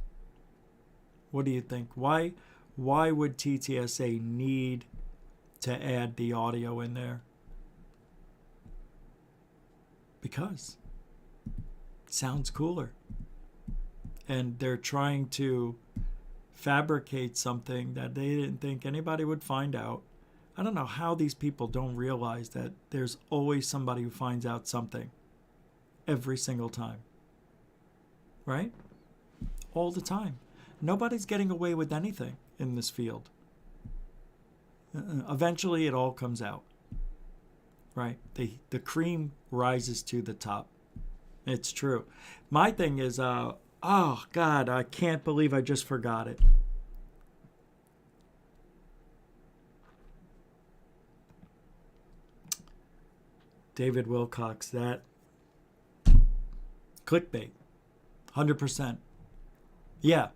What do you think? Why would TTSA need to add the audio in there? Because it sounds cooler. And they're trying to fabricate something that they didn't think anybody would find out. I don't know how these people don't realize that there's always somebody who finds out something every single time. Right? All the time. Nobody's getting away with anything in this field. Eventually it all comes out. Right? The cream rises to the top. It's true. My thing is, oh God, I can't believe I just forgot it. David Wilcox, that clickbait, 100%. Yeah,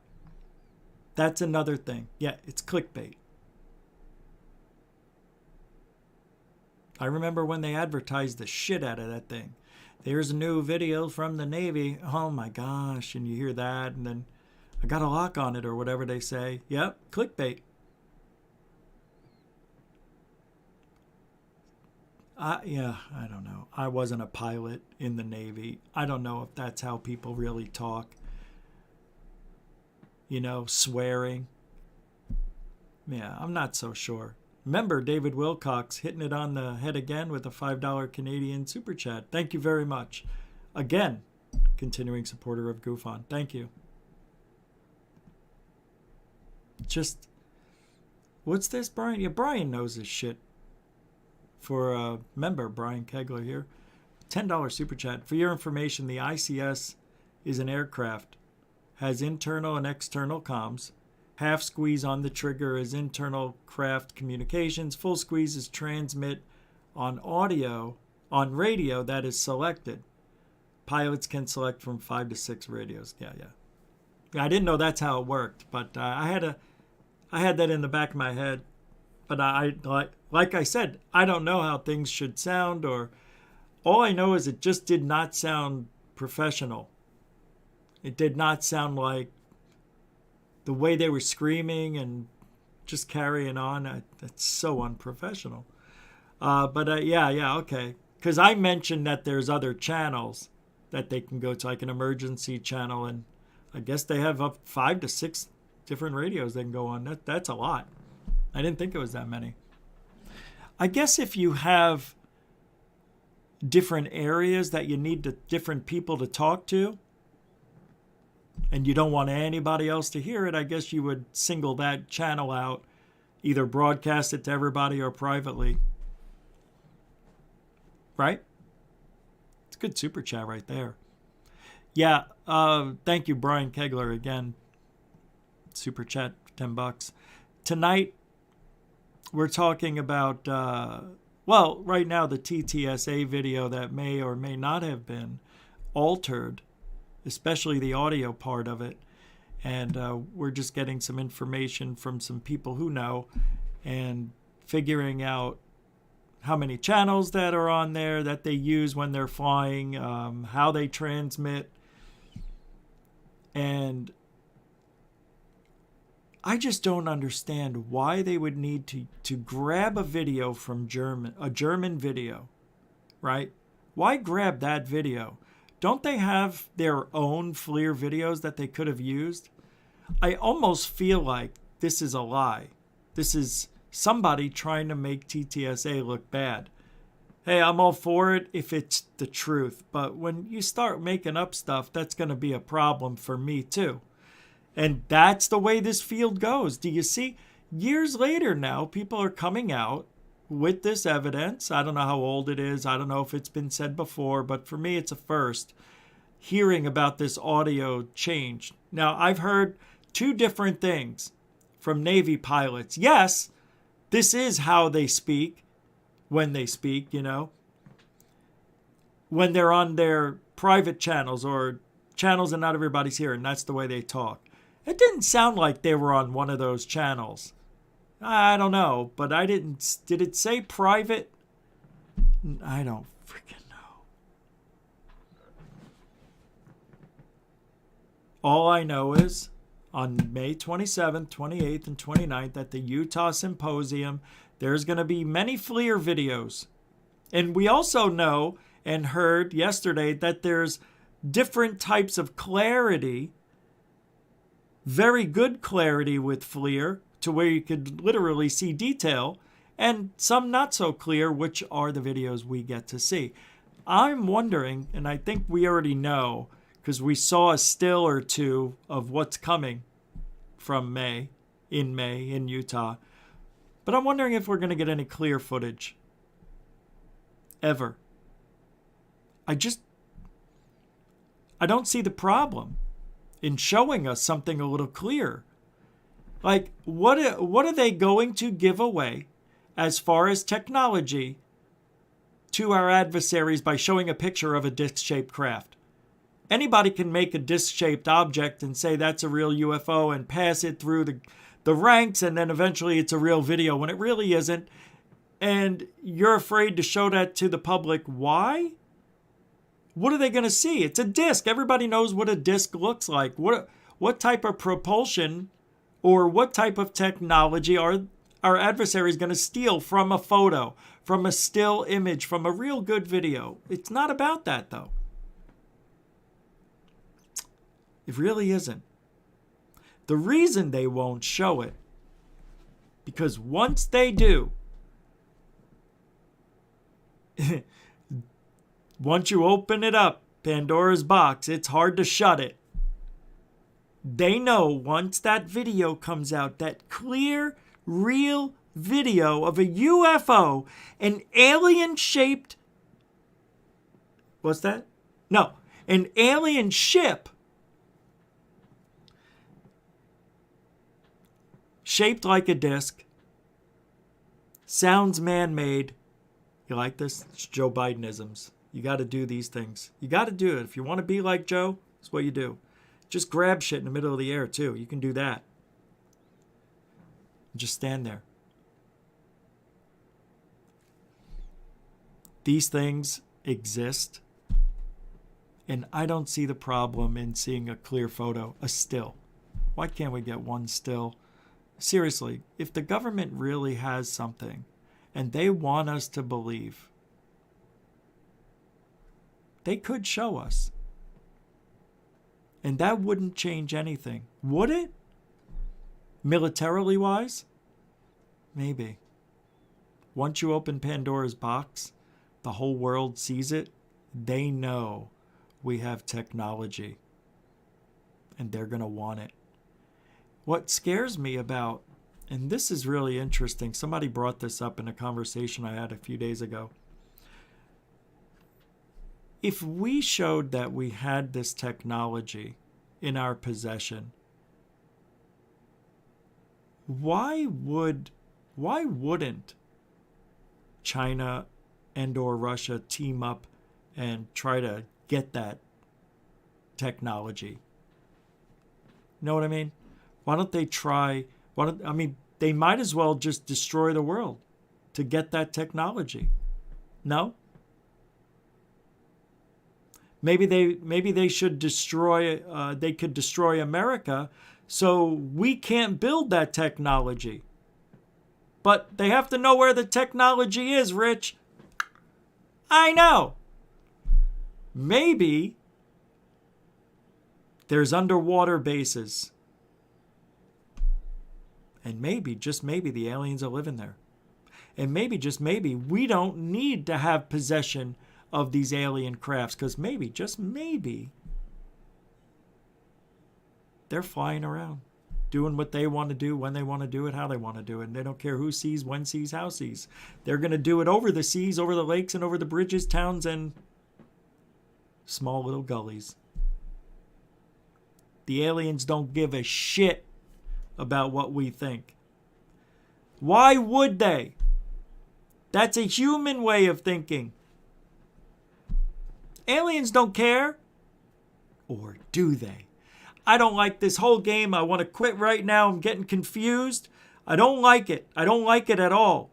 that's another thing. Yeah, it's clickbait. I remember when they advertised the shit out of that thing. There's a new video from the Navy. Oh my gosh, and you hear that, and then I got a lock on it or whatever they say. Yep, clickbait. I don't know. I wasn't a pilot in the Navy. I don't know if that's how people really talk. You know, swearing. Yeah, I'm not so sure. Remember, David Wilcox hitting it on the head again with a $5 Canadian super chat. Thank you very much. Again, continuing supporter of Goof On. Thank you. Just, what's this, Brian? Yeah, Brian knows his shit. For a member, Brian Kegler here. $10 super chat. For your information, the ICS is an aircraft. Has internal and external comms. Half squeeze on the trigger is internal craft communications. Full squeeze is transmit on radio that is selected. Pilots can select from 5 to 6 radios. Yeah. I didn't know that's how it worked, but I had that in the back of my head. But like I said, I don't know how things should sound, or all I know is it just did not sound professional. It did not sound like the way they were screaming and just carrying on. That's so unprofessional. Yeah, okay. Because I mentioned that there's other channels that they can go to, like an emergency channel, and I guess they have up 5 to 6 different radios they can go on. That's a lot. I didn't think it was that many. I guess if you have different areas that you need different people to talk to, and you don't want anybody else to hear it, I guess you would single that channel out, either broadcast it to everybody or privately. Right? It's a good super chat right there. Yeah, thank you, Brian Kegler, again. Super chat, $10. Tonight, we're talking about, right now the TTSA video that may or may not have been altered, especially the audio part of it. And we're just getting some information from some people who know and figuring out how many channels that are on there that they use when they're flying, how they transmit. And I just don't understand why they would need to grab a video from a German video, right? Why grab that video? Don't they have their own FLIR videos that they could have used? I almost feel like this is a lie. This is somebody trying to make TTSA look bad. Hey, I'm all for it if it's the truth, but when you start making up stuff, that's going to be a problem for me too. And that's the way this field goes. Do you see? Years later now, people are coming out with this evidence. I don't know how old it is. I don't know if it's been said before, but for me, it's a first. Hearing about this audio change. Now, I've heard 2 different things from Navy pilots. Yes, this is how they speak when they speak, you know. When they're on their private channels or channels that not everybody's hearing. That's the way they talk. It didn't sound like they were on one of those channels. I don't know, but I didn't. Did it say private? I don't freaking know. All I know is on May 27th, 28th, and 29th at the Utah Symposium, there's going to be many FLIR videos. And we also know and heard yesterday that there's different types of clarity, very good clarity with FLIR, to where you could literally see detail, and some not so clear, which are the videos we get to see. I'm wondering, and I think we already know, because we saw a still or two of what's coming from May in Utah. But I'm wondering if we're going to get any clear footage. Ever. I don't see the problem in showing us something a little clearer. Like, what are they going to give away as far as technology to our adversaries by showing a picture of a disc-shaped craft? Anybody can make a disc-shaped object and say that's a real UFO and pass it through the ranks, and then eventually it's a real video when it really isn't. And you're afraid to show that to the public. Why? What are they going to see? It's a disc. Everybody knows what a disc looks like. What type of propulsion or what type of technology are our adversaries going to steal from a photo, from a still image, from a real good video? It's not about that, though. It really isn't. The reason they won't show it, because once they do, once you open it up, Pandora's box, it's hard to shut it. They know once that video comes out, that clear, real video of a UFO, an alien-shaped... What's that? No, an alien ship shaped like a disc, sounds man-made. You like this? It's Joe Bidenisms. You got to do these things. You got to do it. If you want to be like Joe, that's what you do. Just grab shit in the middle of the air, too. You can do that. Just stand there. These things exist, and I don't see the problem in seeing a clear photo, a still. Why can't we get one still? Seriously, if the government really has something and they want us to believe, they could show us. And that wouldn't change anything. Would it? Militarily wise? Maybe. Once you open Pandora's box, the whole world sees it. They know we have technology. And they're going to want it. What scares me about, and this is really interesting, somebody brought this up in a conversation I had a few days ago. If we showed that we had this technology in our possession, why wouldn't China and or Russia team up and try to get that technology? Know what I mean? Why don't they try? They might as well just destroy the world to get that technology. No? Maybe they should destroy. They could destroy America, so we can't build that technology. But they have to know where the technology is, Rich. I know. Maybe there's underwater bases. And maybe, just maybe, the aliens are living there. And maybe, just maybe, we don't need to have possession of these alien crafts, because maybe, just maybe, they're flying around, doing what they want to do, when they want to do it, how they want to do it. And they don't care who sees, when sees, how sees. They're going to do it over the seas, over the lakes, and over the bridges, towns, and small little gullies. The aliens don't give a shit about what we think. Why would they? That's a human way of thinking. Aliens don't care. or do they? I don't like this whole game. I want to quit right now. I'm getting confused. I don't like it. I don't like it at all.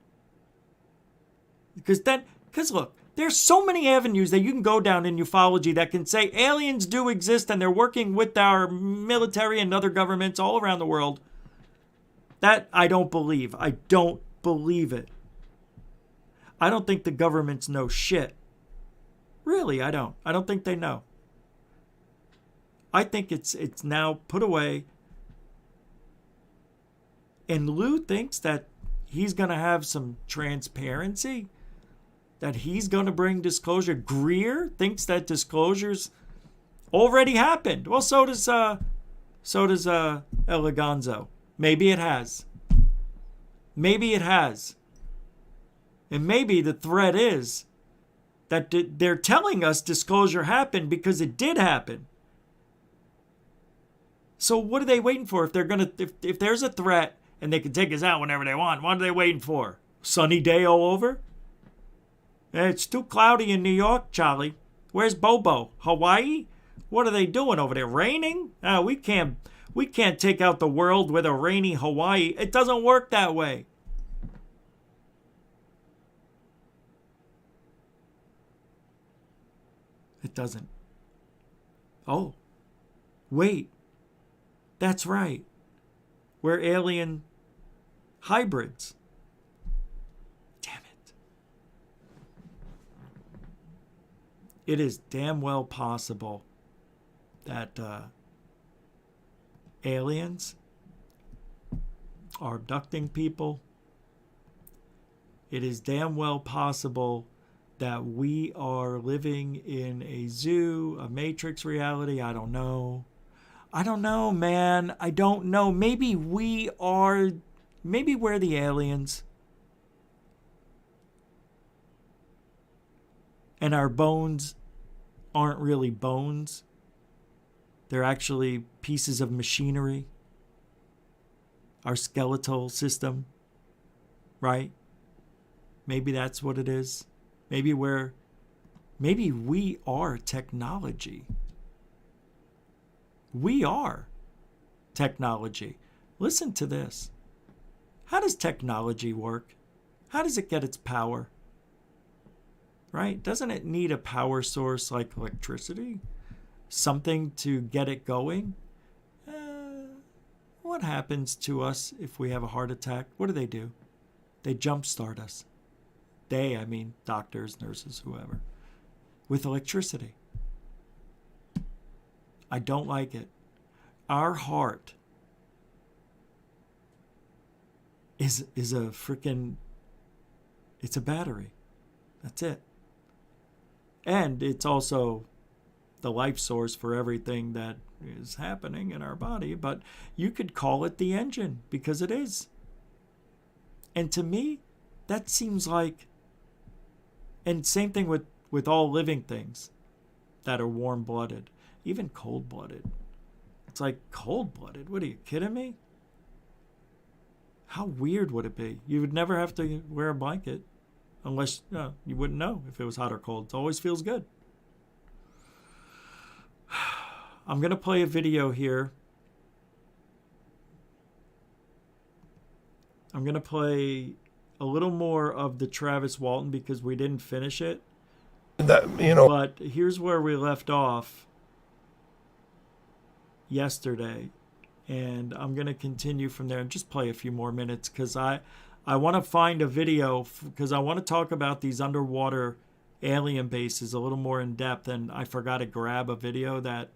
Because look, there's so many avenues that you can go down in ufology that can say aliens do exist and they're working with our military and other governments all around the world. That I don't believe. I don't believe it. I don't think the governments know shit. Really, I don't. I don't think they know. I think it's now put away. And Lou thinks that he's going to have some transparency, that he's going to bring disclosure. Greer thinks that disclosures already happened. Well, so does Eleganzo. Maybe it has. Maybe it has. And maybe the threat is that they're telling us disclosure happened because it did happen. So what are they waiting for? If there's a threat and they can take us out whenever they want, what are they waiting for? Sunny day all over? It's too cloudy in New York, Charlie. Where's Bobo? Hawaii? What are they doing over there? Raining? We can't take out the world with a rainy Hawaii. It doesn't work that way. It doesn't. Oh, wait. That's right. We're alien hybrids. Damn it. It is damn well possible that aliens are abducting people. It is damn well possible that we are living in a zoo, a matrix reality. I don't know. I don't know, man. I don't know. Maybe we're the aliens. And our bones aren't really bones. They're actually pieces of machinery. Our skeletal system, right? Maybe that's what it is. Maybe we are technology. We are technology. Listen to this. How does technology work? How does it get its power? Right? Doesn't it need a power source like electricity? Something to get it going? What happens to us if we have a heart attack? What do? They jumpstart us. I mean doctors, nurses, whoever. With electricity. I don't like it. Our heart is a freaking, it's a battery. That's it. And it's also the life source for everything that is happening in our body. But you could call it the engine because it is. And to me, that seems like, and same thing with all living things that are warm-blooded. Even cold-blooded. It's like cold-blooded. What, are you kidding me? How weird would it be? You would never have to wear a blanket unless you wouldn't know if it was hot or cold. It always feels good. I'm going to play a video here. I'm going to play a little more of the Travis Walton because we didn't finish it. But here's where we left off yesterday, and I'm going to continue from there and just play a few more minutes because I want to find a video because I want to talk about these underwater alien bases a little more in depth, and I forgot to grab a video that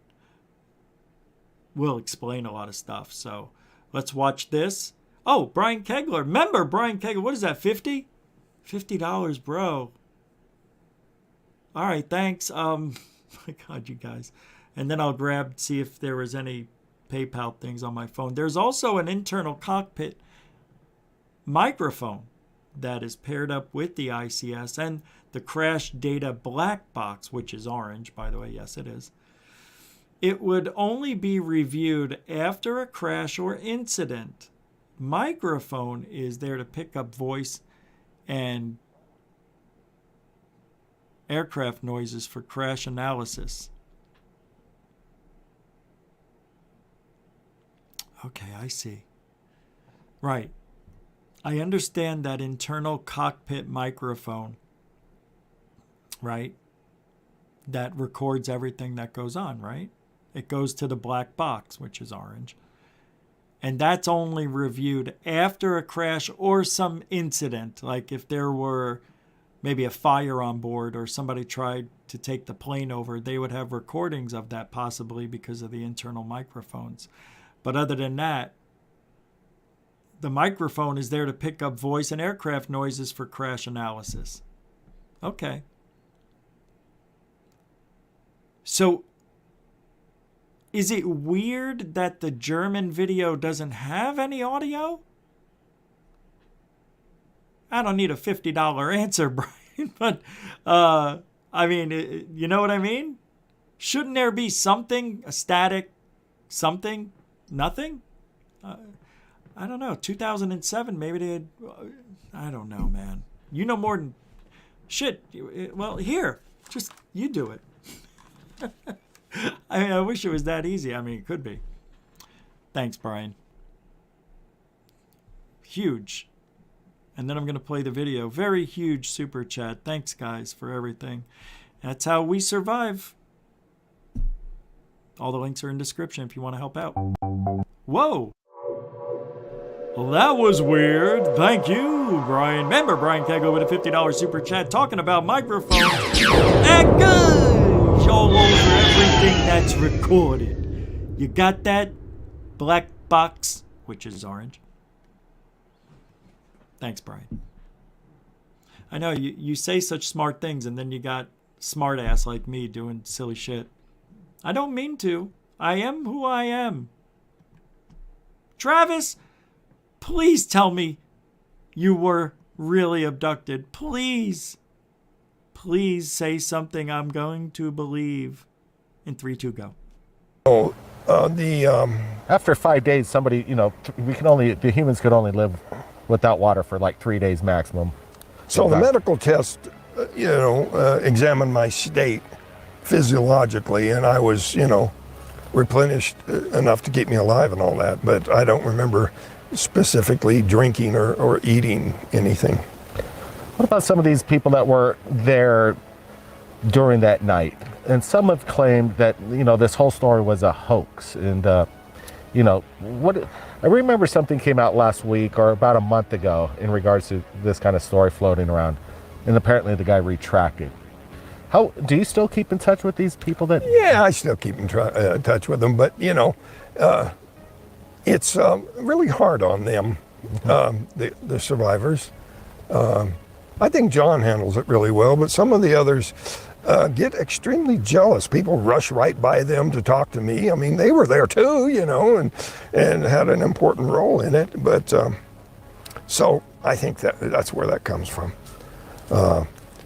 will explain a lot of stuff. So let's watch this. Oh, Brian Kegler. Remember Brian Kegler. What is that, 50? $50, bro. All right, thanks. My God, you guys. And then I'll see if there was any PayPal things on my phone. There's also an internal cockpit microphone that is paired up with the ICS and the crash data black box, which is orange, by the way. Yes, it is. It would only be reviewed after a crash or incident. Microphone is there to pick up voice and aircraft noises for crash analysis. Okay, I see. Right. I understand that internal cockpit microphone, right? That records everything that goes on, right? It goes to the black box, which is orange. And that's only reviewed after a crash or some incident, like if there were maybe a fire on board or somebody tried to take the plane over, they would have recordings of that possibly because of the internal microphones. But other than that, the microphone is there to pick up voice and aircraft noises for crash analysis. Okay. So, is it weird that the German video doesn't have any audio? I don't need a $50 answer, Brian, but I mean, you know what I mean? Shouldn't there be something, a static, something, nothing? I don't know. 2007, maybe they had, I don't know, man. You know more than, shit. Well, here, just, you do it. I mean, I wish it was that easy. I mean, it could be. Thanks, Brian. Huge. And then I'm going to play the video. Very huge super chat. Thanks, guys, for everything. That's how we survive. All the links are in description if you want to help out. Whoa. Well, that was weird. Thank you, Brian. Member Brian Kegel with a $50 super chat talking about microphones. That goes all over everything that's recorded. You got that? Black box, which is orange. Thanks, Brian. I know you say such smart things and then you got smart ass like me doing silly shit. I don't mean to. I am who I am. Travis, please tell me you were really abducted. Please. Please say something I'm going to believe. In 3, 2, go. Oh, After 5 days, somebody, the humans could only live without water for like 3 days maximum. so the medical test, examined my state physiologically, and I was, replenished enough to keep me alive and all that, but I don't remember specifically drinking or eating anything. What about some of these people that were there during that night? And some have claimed that, this whole story was a hoax. And, I remember something came out last week or about a month ago in regards to this kind of story floating around. And apparently the guy retracted. How do you still keep in touch with these people that? Yeah, I still keep in touch with them, but, it's really hard on them, the survivors. I think John handles it really well, but some of the others get extremely jealous. People rush right by them to talk to me. I mean, they were there too, and had an important role in it. But so I think that's where that comes from.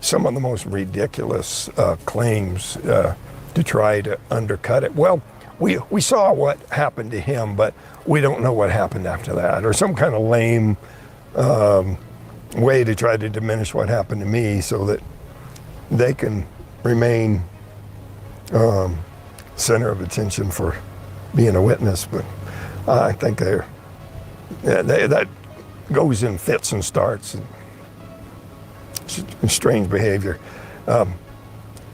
Some of the most ridiculous claims to try to undercut it. Well, we saw what happened to him, but we don't know what happened after that, or some kind of lame way to try to diminish what happened to me so that they can remain center of attention for being a witness. But I think that goes in fits and starts, and strange behavior.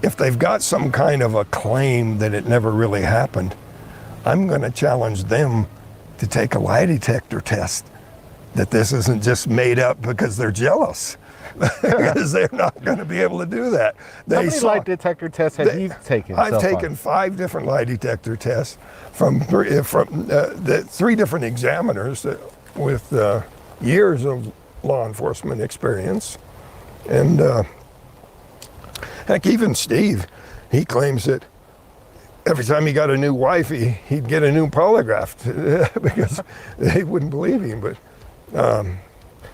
If they've got some kind of a claim that it never really happened, I'm going to challenge them to take a lie detector test, that this isn't just made up because they're jealous, because they're not going to be able to do that. How many lie detector tests have you taken? I've taken 5 different lie detector tests from the 3 different examiners with years of law enforcement experience. And heck, even Steve, he claims that every time he got a new wife, he'd get a new polygraph because they wouldn't believe him. But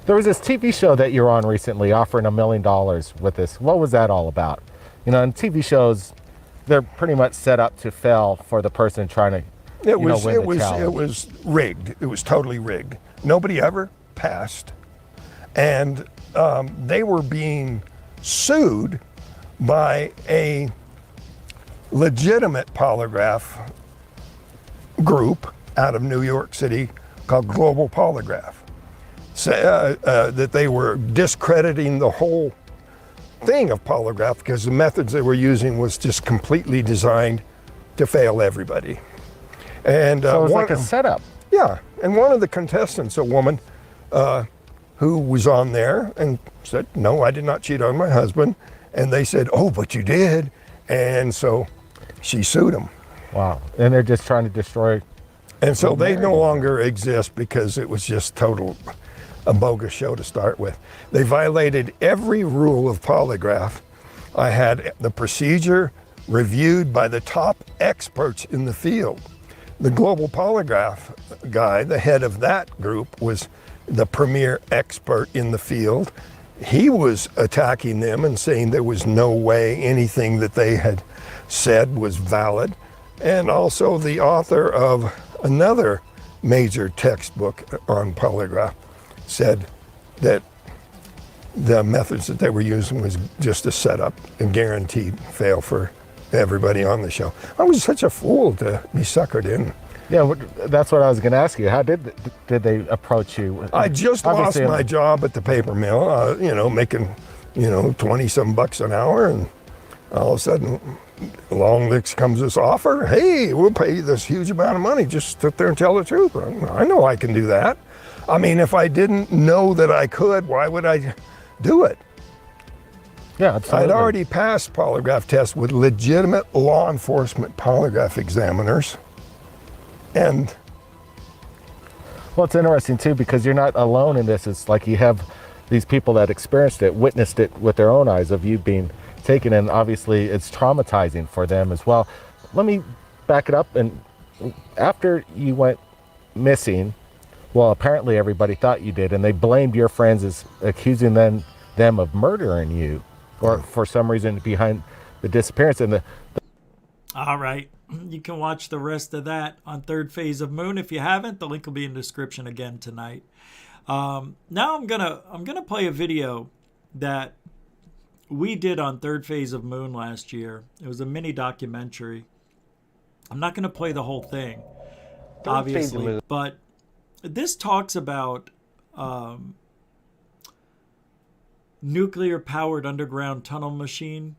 there was this TV show that you're on recently offering $1 million with this. What was that all about? And TV shows, they're pretty much set up to fail for the person trying to win the challenge. It was rigged. It was totally rigged. Nobody ever passed. And they were being sued by a legitimate polygraph group out of New York City called Global Polygraph. That they were discrediting the whole thing of polygraph because the methods they were using was just completely designed to fail everybody. And So it was like a setup. yeah, and one of the contestants, a woman who was on there and said, no, I did not cheat on my husband. And they said, oh, but you did. And so she sued him. Wow. And they're just trying to destroy. And so they no longer exist because it was just a bogus show to start with. They violated every rule of polygraph. I had the procedure reviewed by the top experts in the field. The Global Polygraph guy, the head of that group, was the premier expert in the field. He was attacking them and saying there was no way anything that they had said was valid. And also the author of another major textbook on polygraph said that the methods that they were using was just a setup, a guaranteed fail for everybody on the show. I was such a fool to be suckered in. Yeah, that's what I was going to ask you. How did they approach you? I just lost my job at the paper mill, making, 20 some bucks an hour. And all of a sudden, along comes this offer. Hey, we'll pay you this huge amount of money. Just sit there and tell the truth. I know I can do that. I mean, if I didn't know that I could, why would I do it? Yeah, absolutely. I'd already passed polygraph tests with legitimate law enforcement polygraph examiners. And well, it's interesting too because you're not alone in this. It's like you have these people that experienced it, witnessed it with their own eyes of you being taken, and obviously it's traumatizing for them as well. Let me back it up. And after you went missing, well, apparently everybody thought you did, and they blamed your friends as accusing them of murdering you, or for some reason behind the disappearance. And All right. You can watch the rest of that on Third Phase of Moon. If you haven't, the link will be in the description again tonight. Now I'm gonna play a video that we did on Third Phase of Moon last year. It was a mini documentary. I'm not gonna play the whole thing, obviously, but this talks about nuclear-powered underground tunnel machine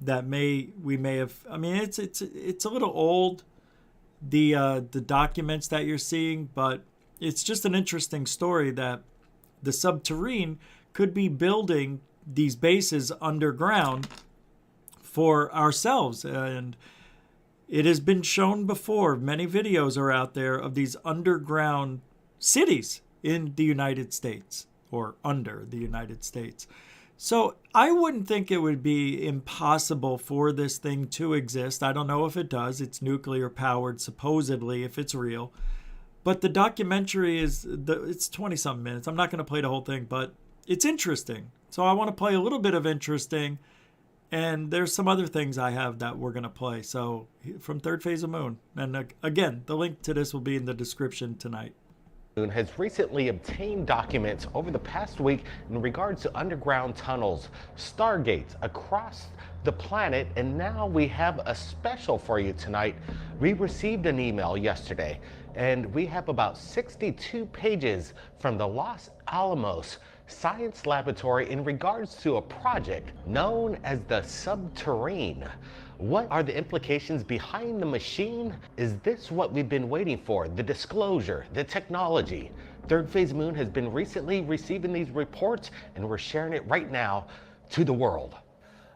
that we may have. I mean, it's a little old, the documents that you're seeing, but it's just an interesting story that the subterrane could be building these bases underground for ourselves. And it has been shown before. Many videos are out there of these underground cities in the United States or under the United States. So I wouldn't think it would be impossible for this thing to exist. I don't know if it does. It's nuclear powered, supposedly, if it's real. But the documentary it's 20-something minutes. I'm not going to play the whole thing, but it's interesting. So I want to play a little bit of interesting. And there's some other things I have that we're going to play. So from Third Phase of Moon. And again, the link to this will be in the description tonight. Has recently obtained documents over the past week in regards to underground tunnels, stargates across the planet, and now we have a special for you tonight. We received an email yesterday, and we have about 62 pages from the Los Alamos Science Laboratory in regards to a project known as the Subterrane. What are the implications behind the machine? Is this what we've been waiting for? The disclosure, the technology. Third Phase Moon has been recently receiving these reports, and we're sharing it right now to the world.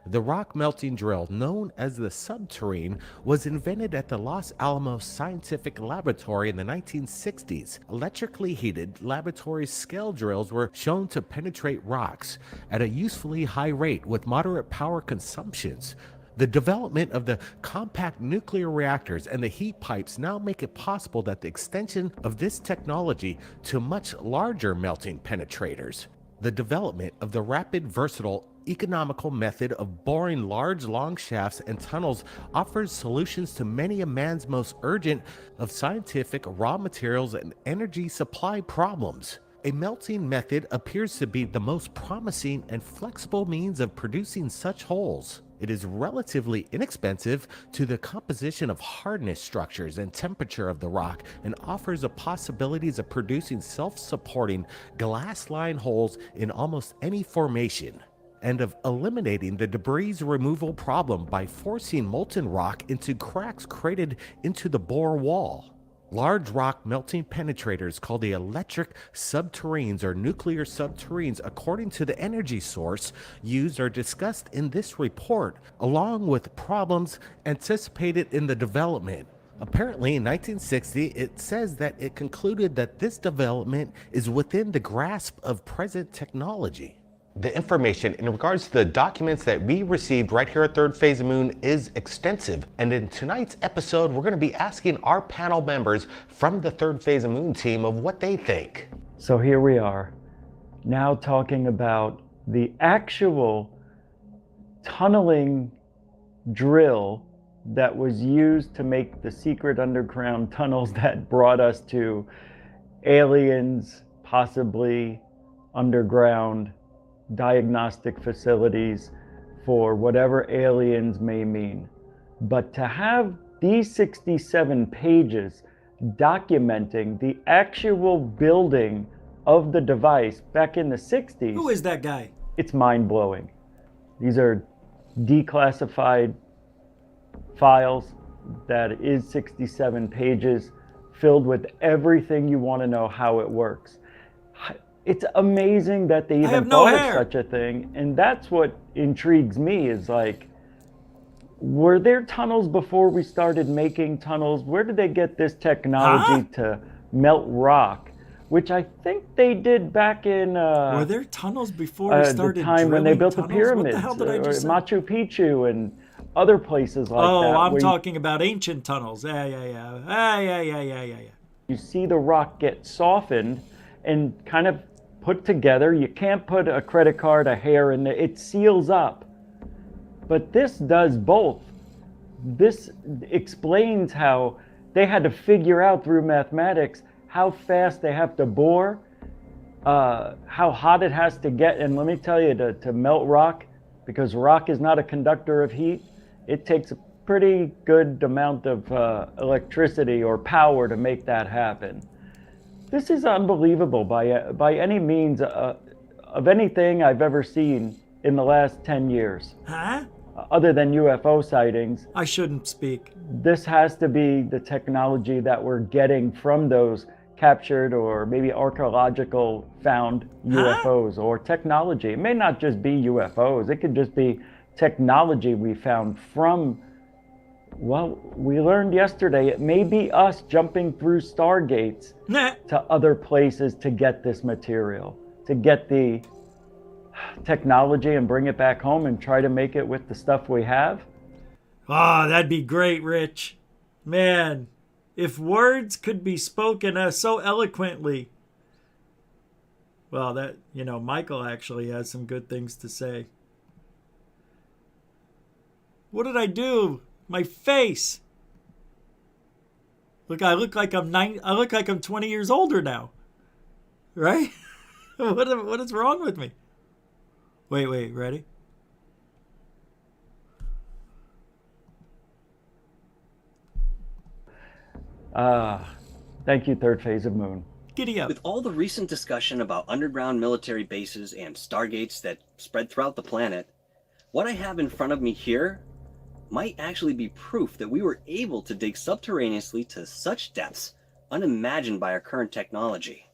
The rock melting drill, known as the Subterrane, was invented at the Los Alamos Scientific Laboratory in the 1960s. Electrically heated laboratory scale drills were shown to penetrate rocks at a usefully high rate with moderate power consumptions. The development of the compact nuclear reactors and the heat pipes now make it possible that the extension of this technology to much larger melting penetrators. The development of the rapid, versatile, economical method of boring large, long shafts and tunnels offers solutions to many of man's most urgent of scientific, raw materials, and energy supply problems. A melting method appears to be the most promising and flexible means of producing such holes. It is relatively inexpensive to the composition of hardness structures and temperature of the rock, and offers the possibilities of producing self-supporting glass-lined holes in almost any formation, and of eliminating the debris removal problem by forcing molten rock into cracks created into the bore wall. Large rock melting penetrators called the electric subterranes or nuclear subterranes, according to the energy source used, are discussed in this report, along with problems anticipated in the development. Apparently, in 1960, it says that it concluded that this development is within the grasp of present technology. The information in regards to the documents that we received right here at Third Phase of Moon is extensive. And in tonight's episode, we're going to be asking our panel members from the Third Phase of Moon team of what they think. So here we are, now talking about the actual tunneling drill that was used to make the secret underground tunnels that brought us to aliens, possibly underground diagnostic facilities for whatever aliens may mean. But to have these 67 pages documenting the actual building of the device back in the 60s. Who is that guy? It's mind-blowing. These are declassified files that is 67 pages filled with everything you want to know how it works. It's amazing that they even thought of such a thing, and that's what intrigues me, is like, were there tunnels before we started making tunnels? Where did they get this technology to melt rock? Which I think they did back in were there tunnels before we started the time when they built tunnels? the pyramids, What the hell did I just say? Machu Picchu and other places like that. Oh, I'm talking about ancient tunnels. Yeah. You see the rock get softened and kind of put together. You can't put a credit card, a hair in there. It seals up. But this does both. This explains how they had to figure out through mathematics how fast they have to bore, how hot it has to get. And let me tell you, to melt rock, because rock is not a conductor of heat, it takes a pretty good amount of electricity or power to make that happen. This is unbelievable by any means of anything I've ever seen in the last 10 years. Huh? Other than UFO sightings. I shouldn't speak. This has to be the technology that we're getting from those captured or maybe archaeological found UFOs or technology. It may not just be UFOs. It could just be technology we found from, well, we learned yesterday, it may be us jumping through stargates to other places to get this material, to get the technology and bring it back home and try to make it with the stuff we have. Ah, that'd be great, Rich. Man, if words could be spoken so eloquently. Well, that, Michael actually has some good things to say. What did I do? My face. Look, I look like I'm 20 years older now. Right? What is wrong with me? Wait, ready? Thank you, Third Phase of Moon. Giddy up. With all the recent discussion about underground military bases and stargates that spread throughout the planet, what I have in front of me here might actually be proof that we were able to dig subterraneously to such depths unimagined by our current technology.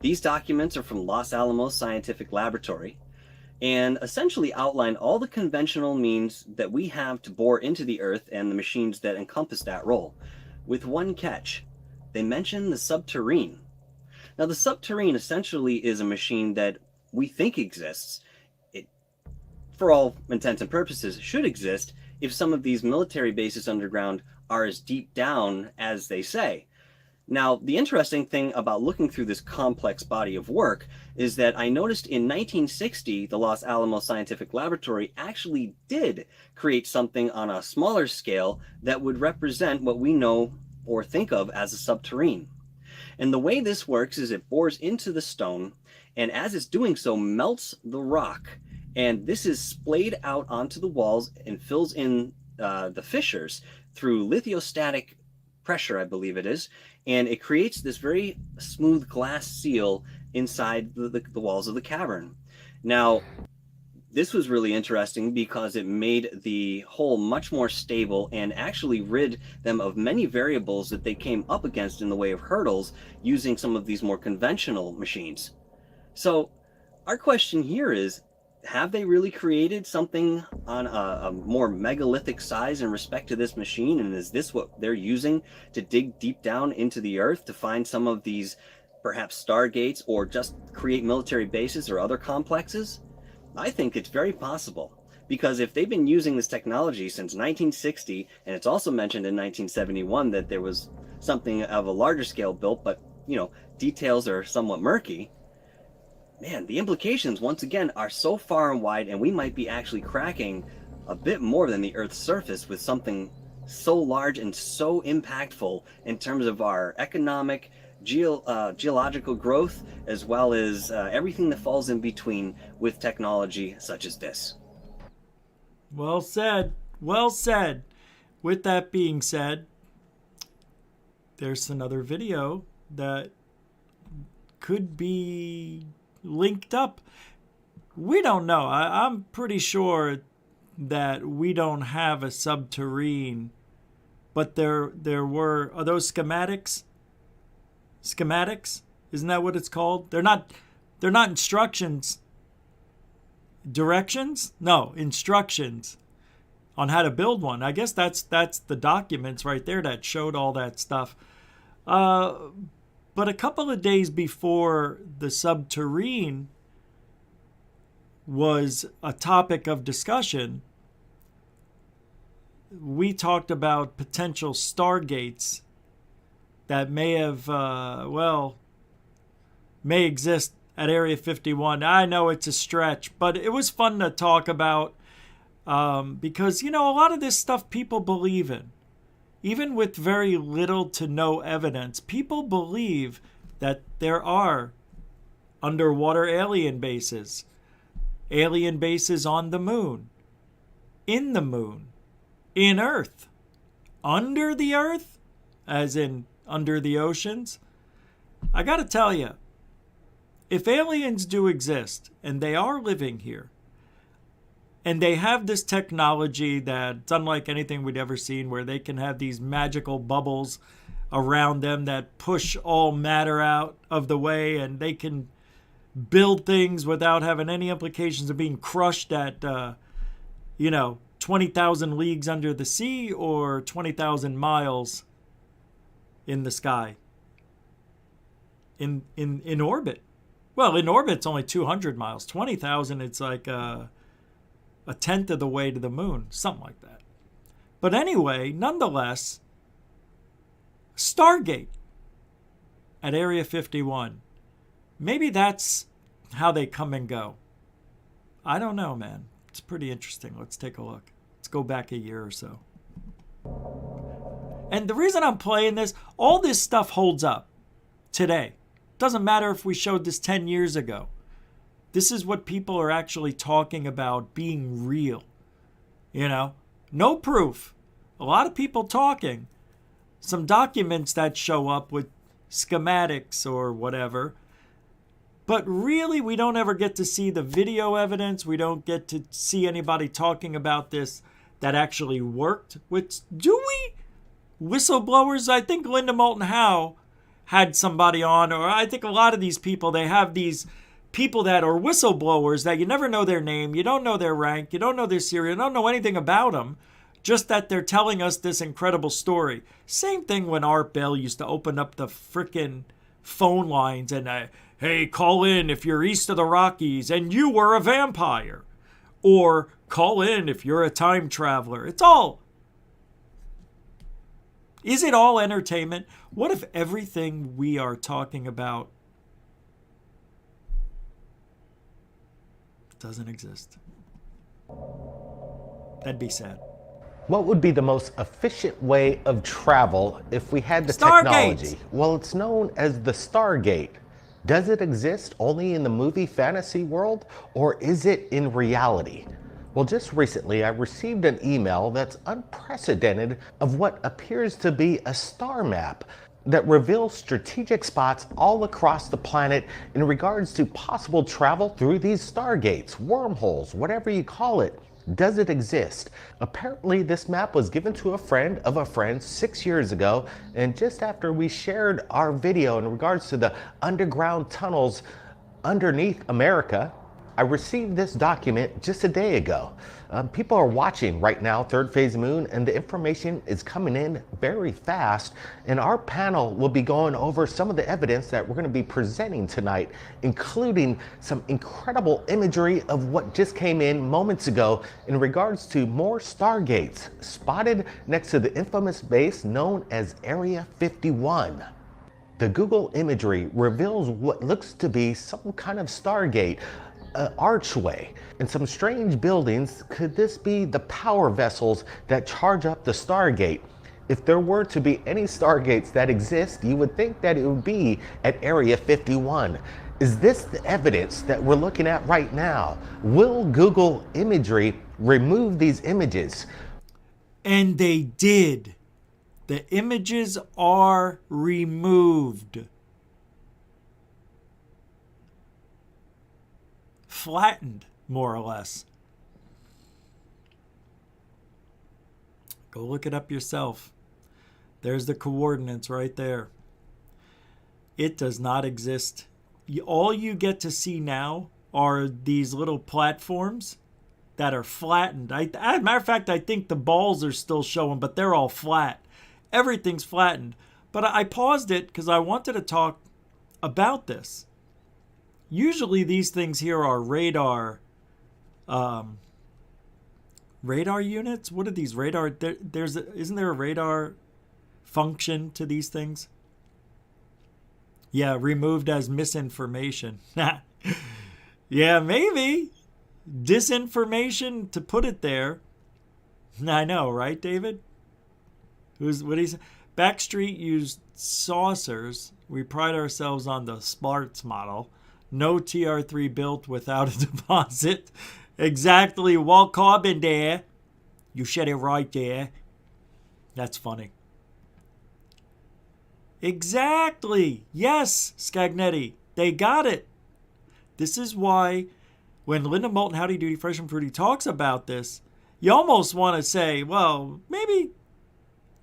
These documents are from Los Alamos Scientific Laboratory and essentially outline all the conventional means that we have to bore into the earth and the machines that encompass that role, with one catch. They mention the subterrane. Now, the subterrane essentially is a machine that we think exists. It, for all intents and purposes, should exist if some of these military bases underground are as deep down as they say. Now, the interesting thing about looking through this complex body of work is that I noticed in 1960, the Los Alamos Scientific Laboratory actually did create something on a smaller scale that would represent what we know or think of as a subterrane. And the way this works is it bores into the stone, and as it's doing so, melts the rock. And this is splayed out onto the walls and fills in the fissures through lithostatic pressure, I believe it is, and it creates this very smooth glass seal inside the walls of the cavern. Now, this was really interesting because it made the hole much more stable and actually rid them of many variables that they came up against in the way of hurdles using some of these more conventional machines. So our question here is, have they really created something on a more megalithic size in respect to this machine? And is this what they're using to dig deep down into the earth to find some of these perhaps stargates or just create military bases or other complexes? I think it's very possible, because if they've been using this technology since 1960, and it's also mentioned in 1971 that there was something of a larger scale built, but details are somewhat murky. Man, the implications, once again, are so far and wide, and we might be actually cracking a bit more than the Earth's surface with something so large and so impactful in terms of our economic, geological growth, as well as everything that falls in between with technology such as this. Well said. Well said. With that being said, there's another video that could be linked up. We don't know. I'm pretty sure that we don't have a subterrane, but there were, are those schematics? Schematics? Isn't that what it's called? They're not instructions. Directions? No, instructions on how to build one. I guess that's the documents right there that showed all that stuff. But a couple of days before the subterrane was a topic of discussion, we talked about potential stargates that may have, may exist at Area 51. I know it's a stretch, but it was fun to talk about because, a lot of this stuff people believe in. Even with very little to no evidence, people believe that there are underwater alien bases on the moon, in Earth, under the Earth, as in under the oceans. I gotta tell you, if aliens do exist and they are living here, and they have this technology that's unlike anything we'd ever seen, where they can have these magical bubbles around them that push all matter out of the way, and they can build things without having any implications of being crushed at, 20,000 leagues under the sea or 20,000 miles in the sky. In orbit. Well, in orbit, it's only 200 miles. 20,000, it's like a tenth of the way to the moon, something like that. But anyway, nonetheless, Stargate at Area 51. Maybe that's how they come and go. I don't know, man. It's pretty interesting. Let's take a look. Let's go back a year or so. And the reason I'm playing this, all this stuff holds up today. Doesn't matter if we showed this 10 years ago. This is what people are actually talking about being real. No proof. A lot of people talking. Some documents that show up with schematics or whatever. But really, we don't ever get to see the video evidence. We don't get to see anybody talking about this that actually worked. Do we? Whistleblowers? I think Linda Moulton Howe had somebody on, or I think a lot of these people, they have these people that are whistleblowers that you never know their name, you don't know their rank, you don't know their serial, you don't know anything about them, just that they're telling us this incredible story. Same thing when Art Bell used to open up the frickin' phone lines and, hey, call in if you're east of the Rockies and you were a vampire. Or call in if you're a time traveler. Is it all entertainment? What if everything we are talking about doesn't exist? That'd be sad. What would be the most efficient way of travel if we had the Stargate. technology? Well, it's known as the Stargate. Does it exist only in the movie fantasy world, or is it in reality? Well, just recently I received an email that's unprecedented of what appears to be a star map that reveals strategic spots all across the planet in regards to possible travel through these stargates, wormholes, whatever you call it. Does it exist? Apparently, this map was given to a friend of a friend 6 years ago, and just after we shared our video in regards to the underground tunnels underneath America, I received this document just a day ago. People are watching right now Third Phase Moon, and the information is coming in very fast. And our panel will be going over some of the evidence that we're going to be presenting tonight, including some incredible imagery of what just came in moments ago in regards to more stargates spotted next to the infamous base known as Area 51. The Google imagery reveals what looks to be some kind of stargate, archway, and some strange buildings. Could this be the power vessels that charge up the Stargate? If there were to be any Stargates that exist, you would think that it would be at Area 51. Is this the evidence that we're looking at right now? Will Google imagery remove these images? And they did. The images are removed. Flattened, more or less. Go look it up yourself. There's the coordinates right there. It does not exist. All you get to see now are these little platforms that are flattened. As a matter of fact, I think the balls are still showing, but they're all flat. Everything's flattened. But I paused it because I wanted to talk about this. Usually these things here are radar units. What are these radar? Isn't there a radar function to these things? Yeah, removed as misinformation. Yeah, maybe disinformation to put it there. I know, right, David? Backstreet used saucers. We pride ourselves on the smarts model. No TR3 built without a deposit. Exactly. Walt Corbin there. You said it right there. That's funny. Exactly. Yes, Scagnetti. They got it. This is why when Linda Moulton Howdy Doody Fresh and Fruity talks about this, you almost want to say, well, maybe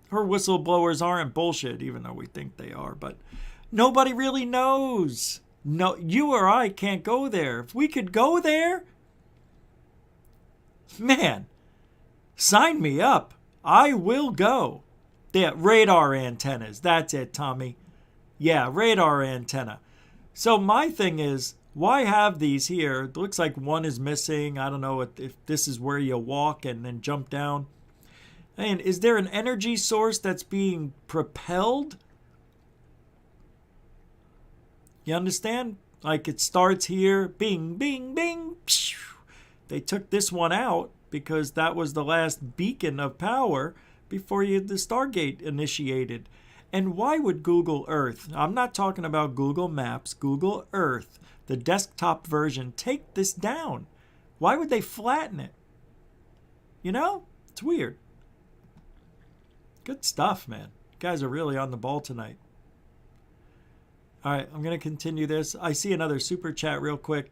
her whistleblowers aren't bullshit, even though we think they are. But nobody really knows. No, you or I can't go there. If we could go there, man, sign me up. I will go. Yeah, radar antennas. That's it, Tommy. Yeah, radar antenna. So my thing is, why have these here? It looks like one is missing. I don't know if this is where you walk and then jump down. And is there an energy source that's being propelled? You understand? Like it starts here, bing, bing, bing. Phew. They took this one out because that was the last beacon of power before the Stargate initiated. And why would Google Earth, I'm not talking about Google Maps, Google Earth, the desktop version, take this down? Why would they flatten it? You know? It's weird. Good stuff, man. You guys are really on the ball tonight. All right, I'm going to continue this. I see another super chat real quick.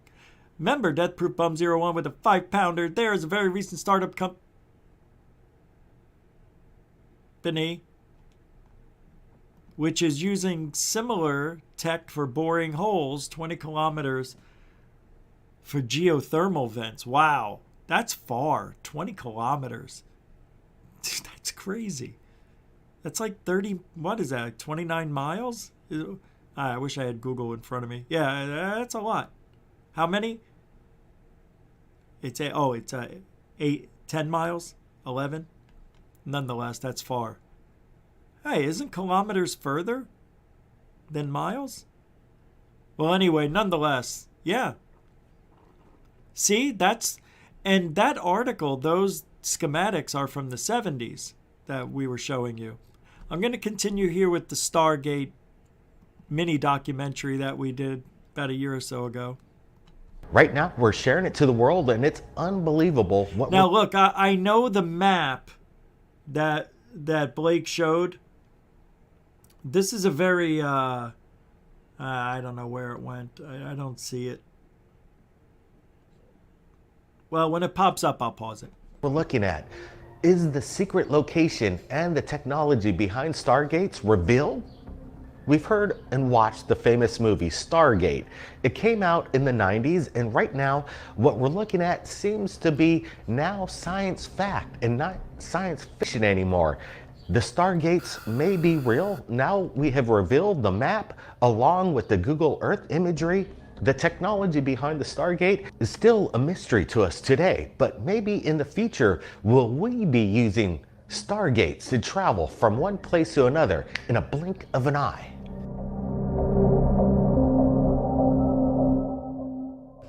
Member Death Proof Bum 01 with a 5-pounder. There is a very recent startup company which is using similar tech for boring holes 20 kilometers for geothermal vents. Wow, that's far. 20 kilometers. That's crazy. That's like 30, what is that, 29 miles? I wish I had Google in front of me. Yeah, that's a lot. How many? It's 10 miles, 11. Nonetheless, that's far. Hey, isn't kilometers further than miles? Well, anyway, nonetheless, yeah. See, and that article, those schematics are from the 70s that we were showing you. I'm going to continue here with the Stargate mini documentary that we did about a year or so ago. Right now, we're sharing it to the world, and it's unbelievable. Now, look, I know the map that Blake showed. This is a very, I don't know where it went. I don't see it. Well, when it pops up, I'll pause it. We're looking at is the secret location and the technology behind Stargates revealed? We've heard and watched the famous movie Stargate. It came out in the 90s, and right now, what we're looking at seems to be now science fact and not science fiction anymore. The Stargates may be real. Now we have revealed the map along with the Google Earth imagery. The technology behind the Stargate is still a mystery to us today, but maybe in the future, will we be using Stargates to travel from one place to another in a blink of an eye?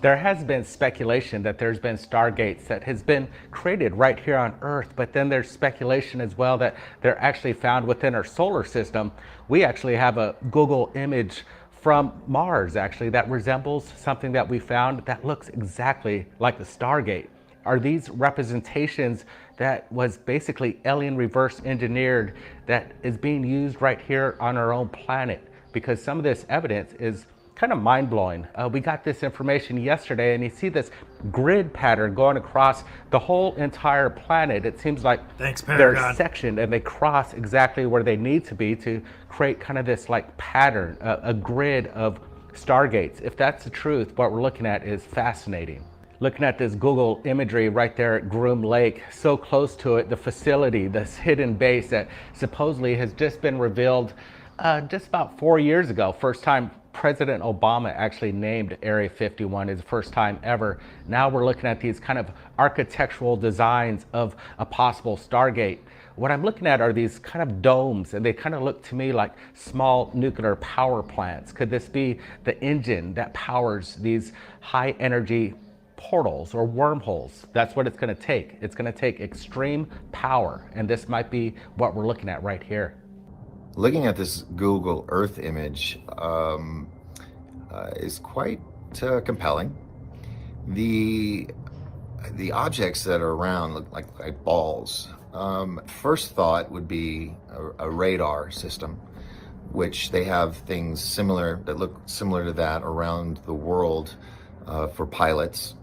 There has been speculation that there's been stargates that has been created right here on Earth, but then there's speculation as well that they're actually found within our solar system. We actually have a Google image from Mars actually that resembles something that we found that looks exactly like the Stargate. Are these representations that was basically alien reverse engineered that is being used right here on our own planet? Because some of this evidence is kind of mind-blowing. We got this information yesterday, and you see this grid pattern going across the whole entire planet. It seems like they're sectioned and they cross exactly where they need to be to create kind of this like pattern, a grid of stargates. If that's the truth, what we're looking at is fascinating. Looking at this Google imagery right there at Groom Lake, so close to it, the facility, this hidden base that supposedly has just been revealed just about 4 years ago. First time President Obama actually named Area 51 is the first time ever. Now we're looking at these kind of architectural designs of a possible Stargate. What I'm looking at are these kind of domes, and they kind of look to me like small nuclear power plants. Could this be the engine that powers these high energy portals or wormholes? That's what it's going to take. It's going to take extreme power, and this might be what we're looking at right here. Looking at this Google Earth image is quite compelling. The objects that are around look like balls. First thought would be a radar system, which they have things similar that look similar to that around the world for pilots.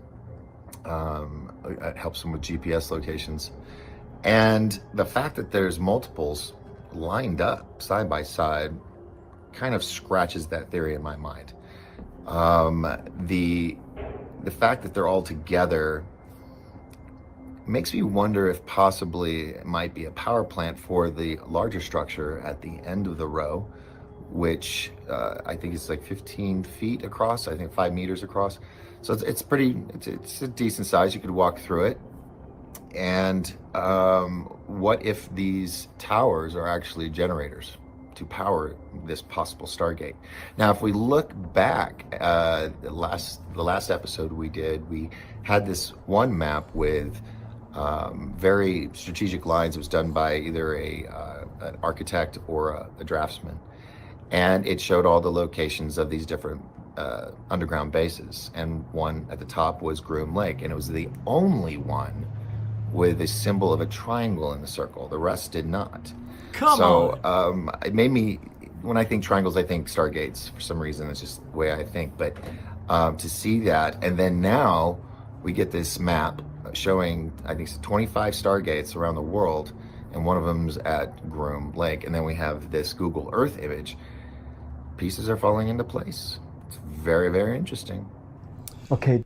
It helps them with GPS locations. And the fact that there's multiples lined up side by side kind of scratches that theory in my mind. The fact that they're all together makes me wonder if possibly it might be a power plant for the larger structure at the end of the row, which I think is like 15 feet across, I think 5 meters across. So it's a decent size. You could walk through it. And what if these towers are actually generators to power this possible Stargate? Now, if we look back, the last episode we did, we had this one map with very strategic lines. It was done by either an architect or a draftsman, and it showed all the locations of these different underground bases. And one at the top was Groom Lake, and it was the only one with a symbol of a triangle in the circle. The rest did not. It made me, when I think triangles, I think Stargates for some reason. It's just the way I think. But to see that, and then now we get this map showing, I think, 25 Stargates around the world, and one of them's at Groom Lake. And then we have this Google Earth image. Pieces are falling into place. It's very, very interesting. Okay.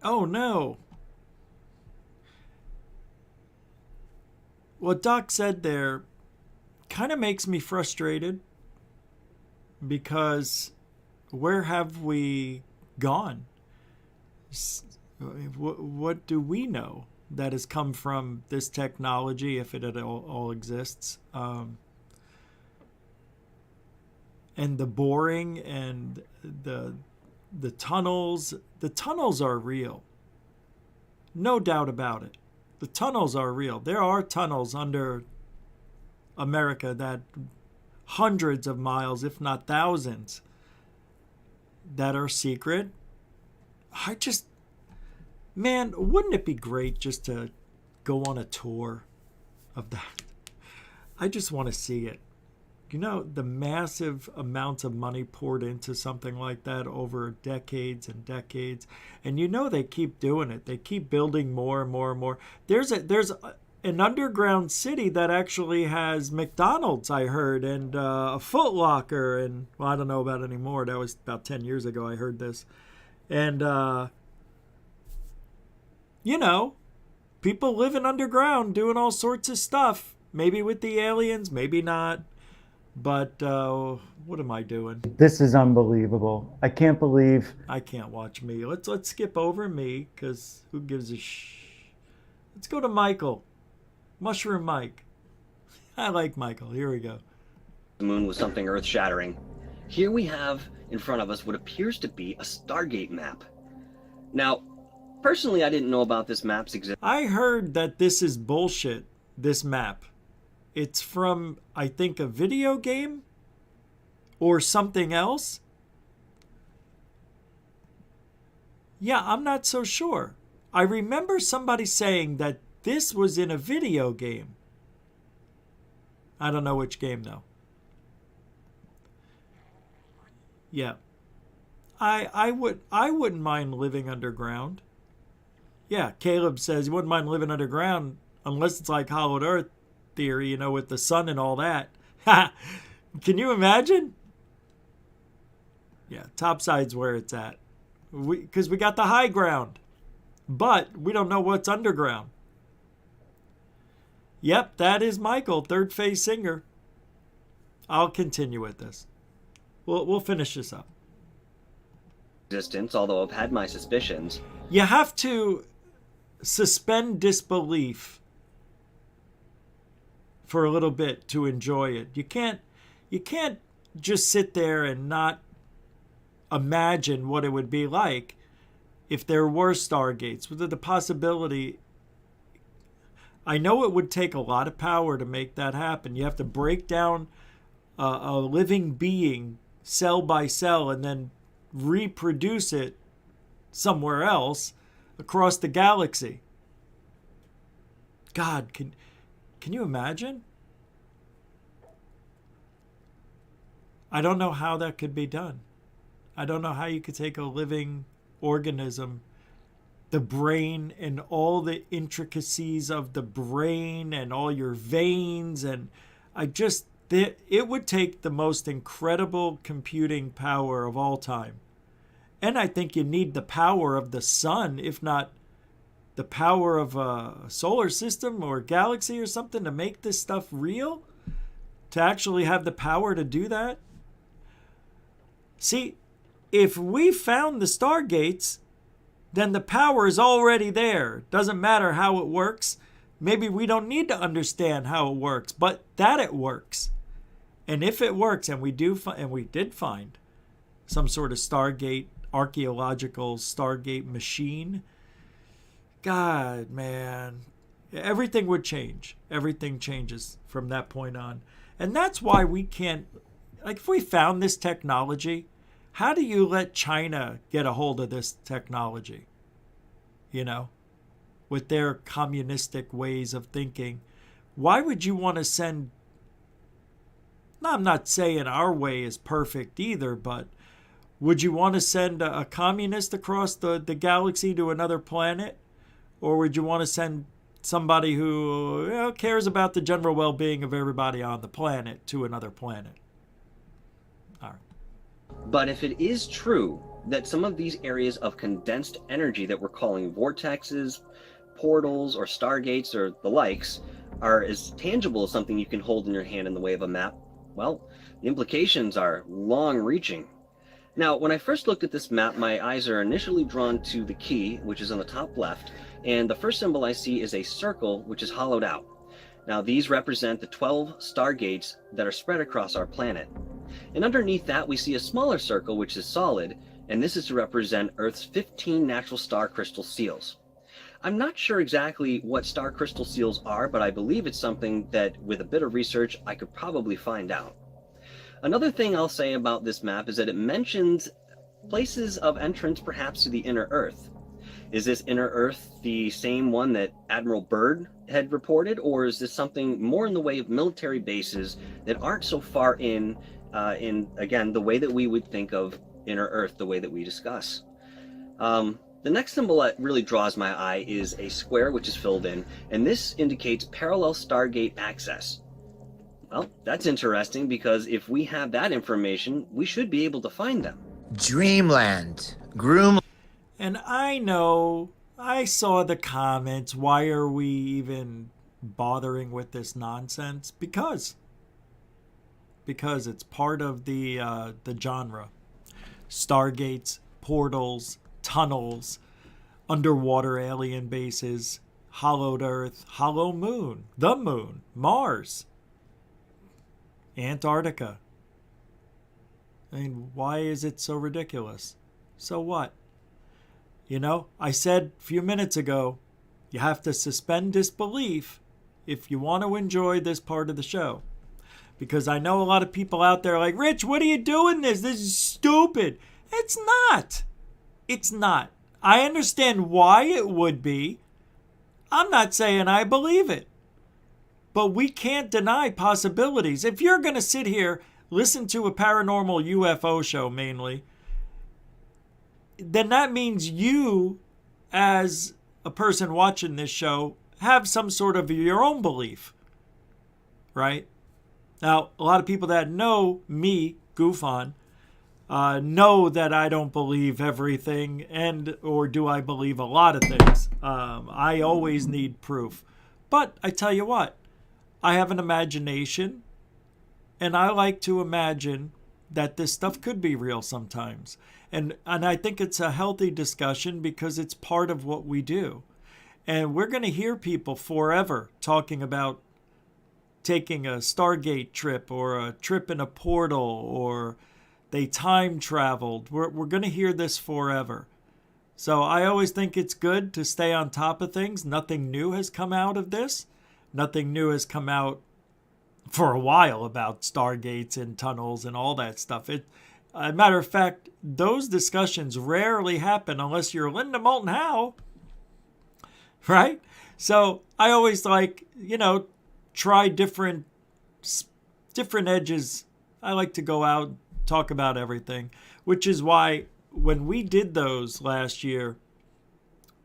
Oh no. What Doc said there kind of makes me frustrated, because where have we gone? What do we know that has come from this technology, if it at all exists? And the boring and the tunnels. The tunnels are real. No doubt about it. The tunnels are real. There are tunnels under America that hundreds of miles, if not thousands, that are secret. Man, wouldn't it be great just to go on a tour of that? I just want to see it. You know, the massive amounts of money poured into something like that over decades and decades. And you know they keep doing it. They keep building more and more and more. There's an underground city that actually has McDonald's, I heard, and a Foot Locker, and, well, I don't know about anymore. That was about 10 years ago I heard this. And, you know, people living underground doing all sorts of stuff. Maybe with the aliens, maybe not. But what am I doing? This is unbelievable. I can't believe. I can't watch me. Let's skip over me, because who gives a Let's go to Michael. Mushroom Mike. I like Michael. Here we go. The moon was something earth-shattering. Here we have in front of us what appears to be a Stargate map. Now, personally, I didn't know about this map's existence. I heard that this is bullshit, this map. It's from, I think, a video game or something else. Yeah, I'm not so sure. I remember somebody saying that this was in a video game. I don't know which game, though. Yeah. I wouldn't mind living underground. Yeah, Caleb says he wouldn't mind living underground unless it's like Hollowed Earth theory, you know, with the sun and all that. Can you imagine? Yeah, topside's where it's at. Because we got the high ground. But we don't know what's underground. Yep, that is Michael, third phase singer. I'll continue with this. We'll finish this up. Although I've had my suspicions. You have to suspend disbelief for a little bit to enjoy it. You can't just sit there and not imagine what it would be like if there were stargates. With the possibility, I know it would take a lot of power to make that happen. You have to break down a living being cell by cell and then reproduce it somewhere else across the galaxy. God, can you imagine? I don't know how that could be done. I don't know how you could take a living organism, the brain and all the intricacies of the brain and all your veins, and it would take the most incredible computing power of all time. And I think you need the power of the sun, if not the power of a solar system or galaxy or something, to make this stuff real, to actually have the power to do that. See, if we found the stargates, then the power is already there. Doesn't matter how it works. Maybe we don't need to understand how it works, but that it works. And if it works, and we did find some sort of Stargate, archaeological Stargate machine, God, man, everything would change. Everything changes from that point on. And that's why we can't, like, if we found this technology, how do you let China get a hold of this technology? You know, with their communistic ways of thinking. Why would you want to send, no, I'm not saying our way is perfect either, but would you want to send a communist across the galaxy to another planet? Or would you want to send somebody who cares about the general well-being of everybody on the planet to another planet? All right. But if it is true that some of these areas of condensed energy that we're calling vortexes, portals, or stargates, or the likes, are as tangible as something you can hold in your hand in the way of a map, well, the implications are long-reaching. Now, when I first looked at this map, my eyes are initially drawn to the key, which is on the top left, and the first symbol I see is a circle, which is hollowed out. Now, these represent the 12 stargates that are spread across our planet. And underneath that, we see a smaller circle, which is solid, and this is to represent Earth's 15 natural star crystal seals. I'm not sure exactly what star crystal seals are, but I believe it's something that, with a bit of research, I could probably find out. Another thing I'll say about this map is that it mentions places of entrance perhaps to the inner Earth. Is this inner Earth the same one that Admiral Byrd had reported, or is this something more in the way of military bases that aren't so far in again, the way that we would think of inner Earth, the way that we discuss? The next symbol that really draws my eye is a square which is filled in, and this indicates parallel Stargate access. Well, that's interesting because if we have that information, we should be able to find them. Dreamland. Groom. And I know, I saw the comments, why are we even bothering with this nonsense? Because it's part of the genre. Stargates, portals, tunnels, underwater alien bases, hollowed Earth, hollow moon, the moon, Mars, Antarctica. I mean, why is it so ridiculous? So what? You know, I said a few minutes ago, you have to suspend disbelief if you want to enjoy this part of the show. Because I know a lot of people out there are like, Rich, what are you doing this? This is stupid. It's not. It's not. I understand why it would be. I'm not saying I believe it. But we can't deny possibilities. If you're going to sit here, listen to a paranormal UFO show mainly, then that means you, as a person watching this show, have some sort of your own belief. Right? Now, a lot of people that know me, Goof On, know that I don't believe everything, and or do I believe a lot of things. I always need proof. But I tell you what, I have an imagination, and I like to imagine that this stuff could be real sometimes. And I think it's a healthy discussion because it's part of what we do. And we're going to hear people forever talking about taking a Stargate trip or a trip in a portal or they time traveled. We're going to hear this forever. So I always think it's good to stay on top of things. Nothing new has come out of this. Nothing new has come out for a while about Stargates and tunnels and all that stuff. As a matter of fact, those discussions rarely happen unless you're Linda Moulton Howe. Right? So I always like, try different edges. I like to go out, talk about everything, which is why when we did those last year,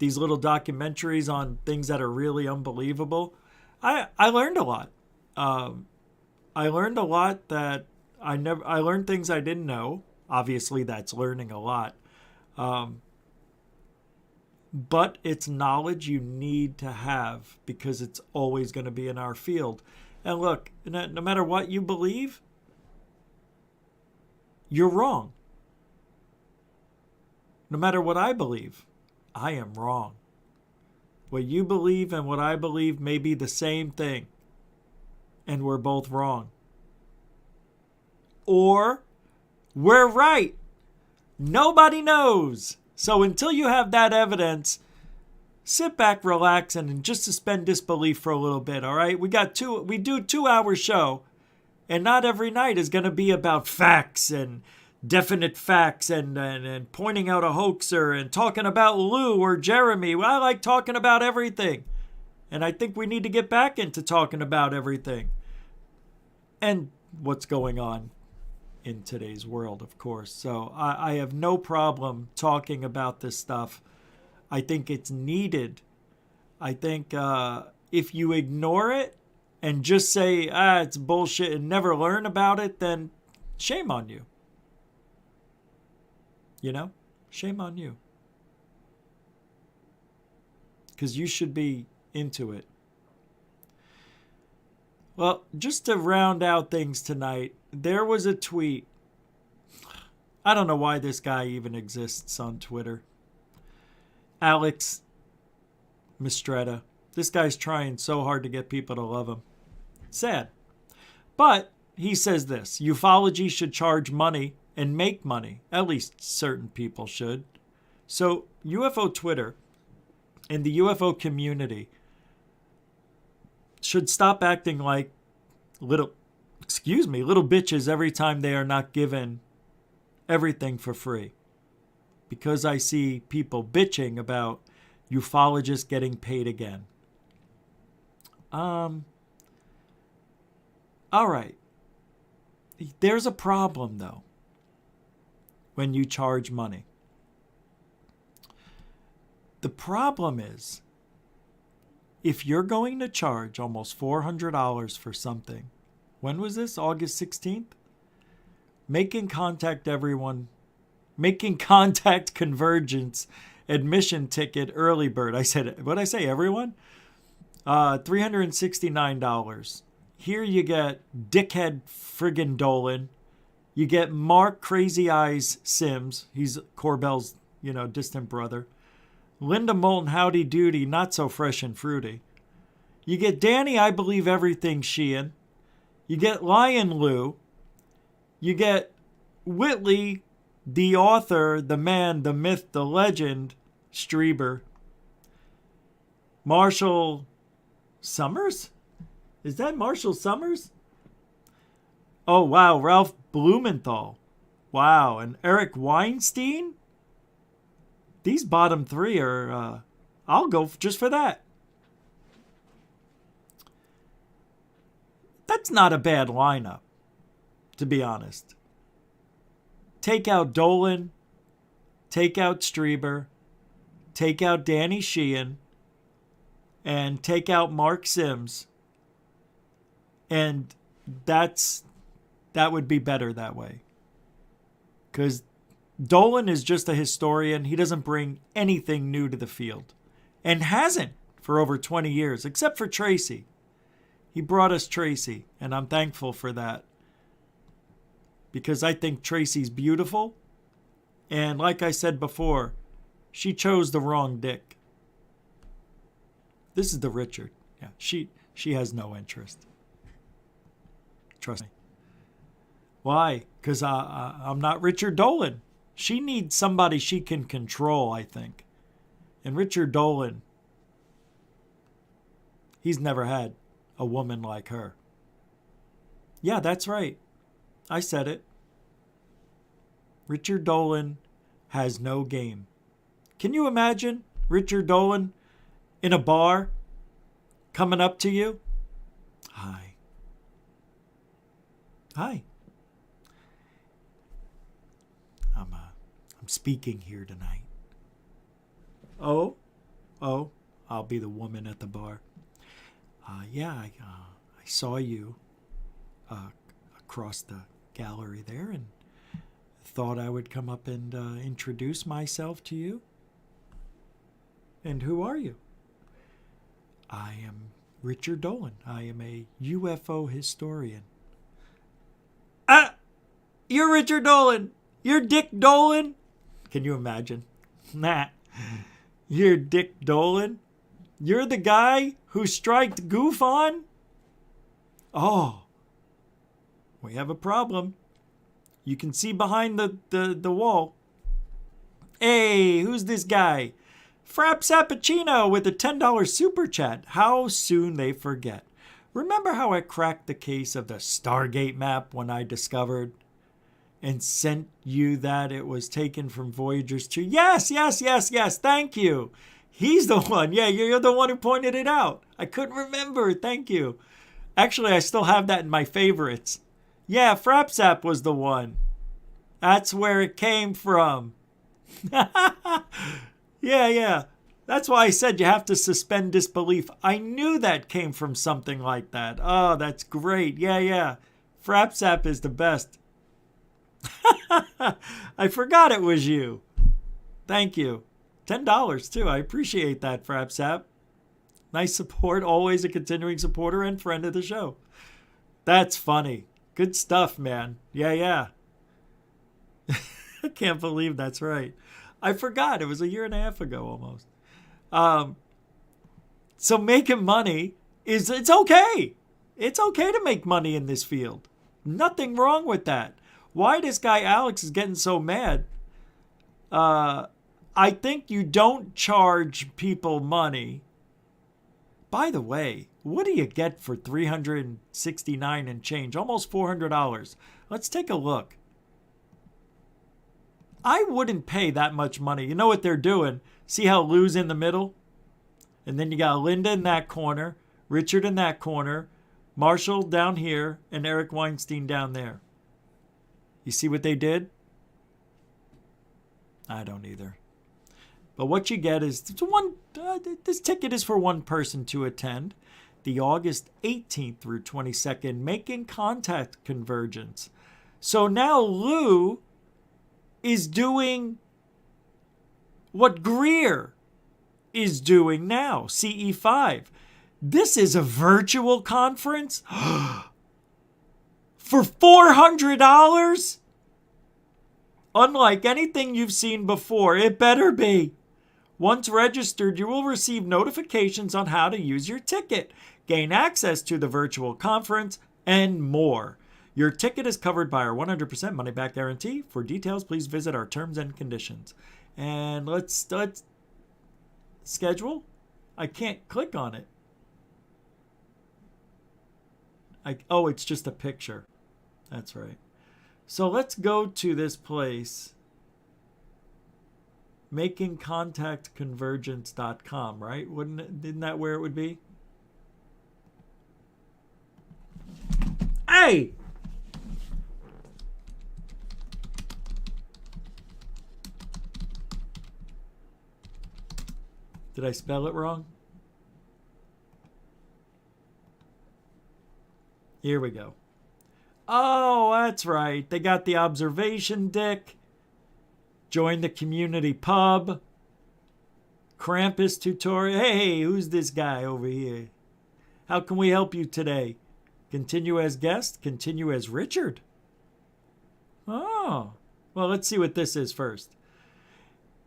these little documentaries on things that are really unbelievable, I learned a lot. I learned a lot that I learned things I didn't know. Obviously, that's learning a lot. But it's knowledge you need to have because it's always going to be in our field. And look, no matter what you believe, you're wrong. No matter what I believe, I am wrong. What you believe and what I believe may be the same thing, and we're both wrong. Or we're right. Nobody knows. So until you have that evidence, sit back, relax, and just suspend disbelief for a little bit, all right? We do 2-hour show, and not every night is going to be about facts and definite facts and pointing out a hoaxer and talking about Lou or Jeremy. Well, I like talking about everything. And I think we need to get back into talking about everything. And what's going on in today's world, of course. So I have no problem talking about this stuff. I think it's needed. I think if you ignore it and just say, it's bullshit and never learn about it, then shame on you. Shame on you. Because you should be into it. Well, just to round out things tonight, there was a tweet. I don't know why this guy even exists on Twitter. Alex Mistretta. This guy's trying so hard to get people to love him. Sad. But he says this: ufology should charge money and make money. At least certain people should. So UFO Twitter and the UFO community should stop acting like little bitches every time they are not given everything for free. because I see people bitching about ufologists getting paid again. All right. There's a problem, though, when you charge money. The problem is, if you're going to charge almost $400 for something, when was this? August 16th? Making contact convergence, admission ticket, early bird. I said, what'd I say, everyone? $369. Here you get Dickhead Friggin' Dolan. You get Mark Crazy Eyes Sims. He's Corbell's, distant brother. Linda Moulton Howdy Doody, not so fresh and fruity. You get Danny I Believe Everything Sheehan. You get Lion Lou. You get Whitley, the author, the man, the myth, the legend, Strieber. Marshall Summers? Is that Marshall Summers? Oh, wow. Ralph Blumenthal. Wow. And Eric Weinstein? These bottom three are, I'll go just for that. That's not a bad lineup, to be honest. Take out Dolan, take out Strieber, take out Danny Sheehan, and take out Mark Sims. And that would be better that way. Because Dolan is just a historian. He doesn't bring anything new to the field. And hasn't for over 20 years, except for Tracy. He brought us Tracy, and I'm thankful for that. Because I think Tracy's beautiful. And like I said before, she chose the wrong dick. This is the Richard. Yeah, she has no interest. Trust me. Why? Because I'm not Richard Dolan. She needs somebody she can control, I think. And Richard Dolan, he's never had a woman like her. Yeah, that's right. I said it. Richard Dolan has no game. Can you imagine Richard Dolan in a bar coming up to you? Hi. Hi. I'm speaking here tonight. Oh, I'll be the woman at the bar. I saw you across the gallery there and thought I would come up and introduce myself to you. And who are you? I am Richard Dolan. I am a UFO historian. You're Richard Dolan. You're Dick Dolan. Can you imagine? Nah. You're Dick Dolan. You're the guy who striked Goof on? Oh. We have a problem. You can see behind the wall. Hey, who's this guy? Frap Sappuccino with a $10 super chat. How soon they forget. Remember how I cracked the case of the Stargate map when I discovered and sent you that it was taken from Voyager's 2? Yes. Thank you. He's the one. Yeah, you're the one who pointed it out. I couldn't remember. Thank you. Actually, I still have that in my favorites. Yeah, Frapsap was the one. That's where it came from. Yeah. That's why I said you have to suspend disbelief. I knew that came from something like that. Oh, that's great. Yeah. Frapsap is the best. I forgot it was you. Thank you. $10 too. I appreciate that, Frapsap. Nice support. Always a continuing supporter and friend of the show. That's funny. Good stuff, man. Yeah. I can't believe that's right. I forgot. It was a year and a half ago almost. So making money it's okay. It's okay to make money in this field. Nothing wrong with that. Why this guy Alex is getting so mad? I think you don't charge people money. By the way, what do you get for $369 and change? Almost $400. Let's take a look. I wouldn't pay that much money. You know what they're doing? See how Lou's in the middle? And then you got Linda in that corner, Richard in that corner, Marshall down here, and Eric Weinstein down there. You see what they did? I don't either. But what you get is this ticket is for one person to attend. The August 18th through 22nd Making Contact Convergence. So now Lou is doing what Greer is doing now, CE5. This is a virtual conference for $400? Unlike anything you've seen before, it better be. Once registered, you will receive notifications on how to use your ticket, gain access to the virtual conference, and more. Your ticket is covered by our 100% money-back guarantee. For details, please visit our terms and conditions. And let's schedule. I can't click on it. Oh, it's just a picture. That's right. So let's go to this place. makingcontactconvergence.com, right? Isn't that where it would be? Hey! Did I spell it wrong? Here we go. Oh, that's right. They got the observation deck. Join the community pub. Krampus tutorial. Hey, who's this guy over here? How can we help you today? Continue as guest. Continue as Richard. Oh. Well, let's see what this is first.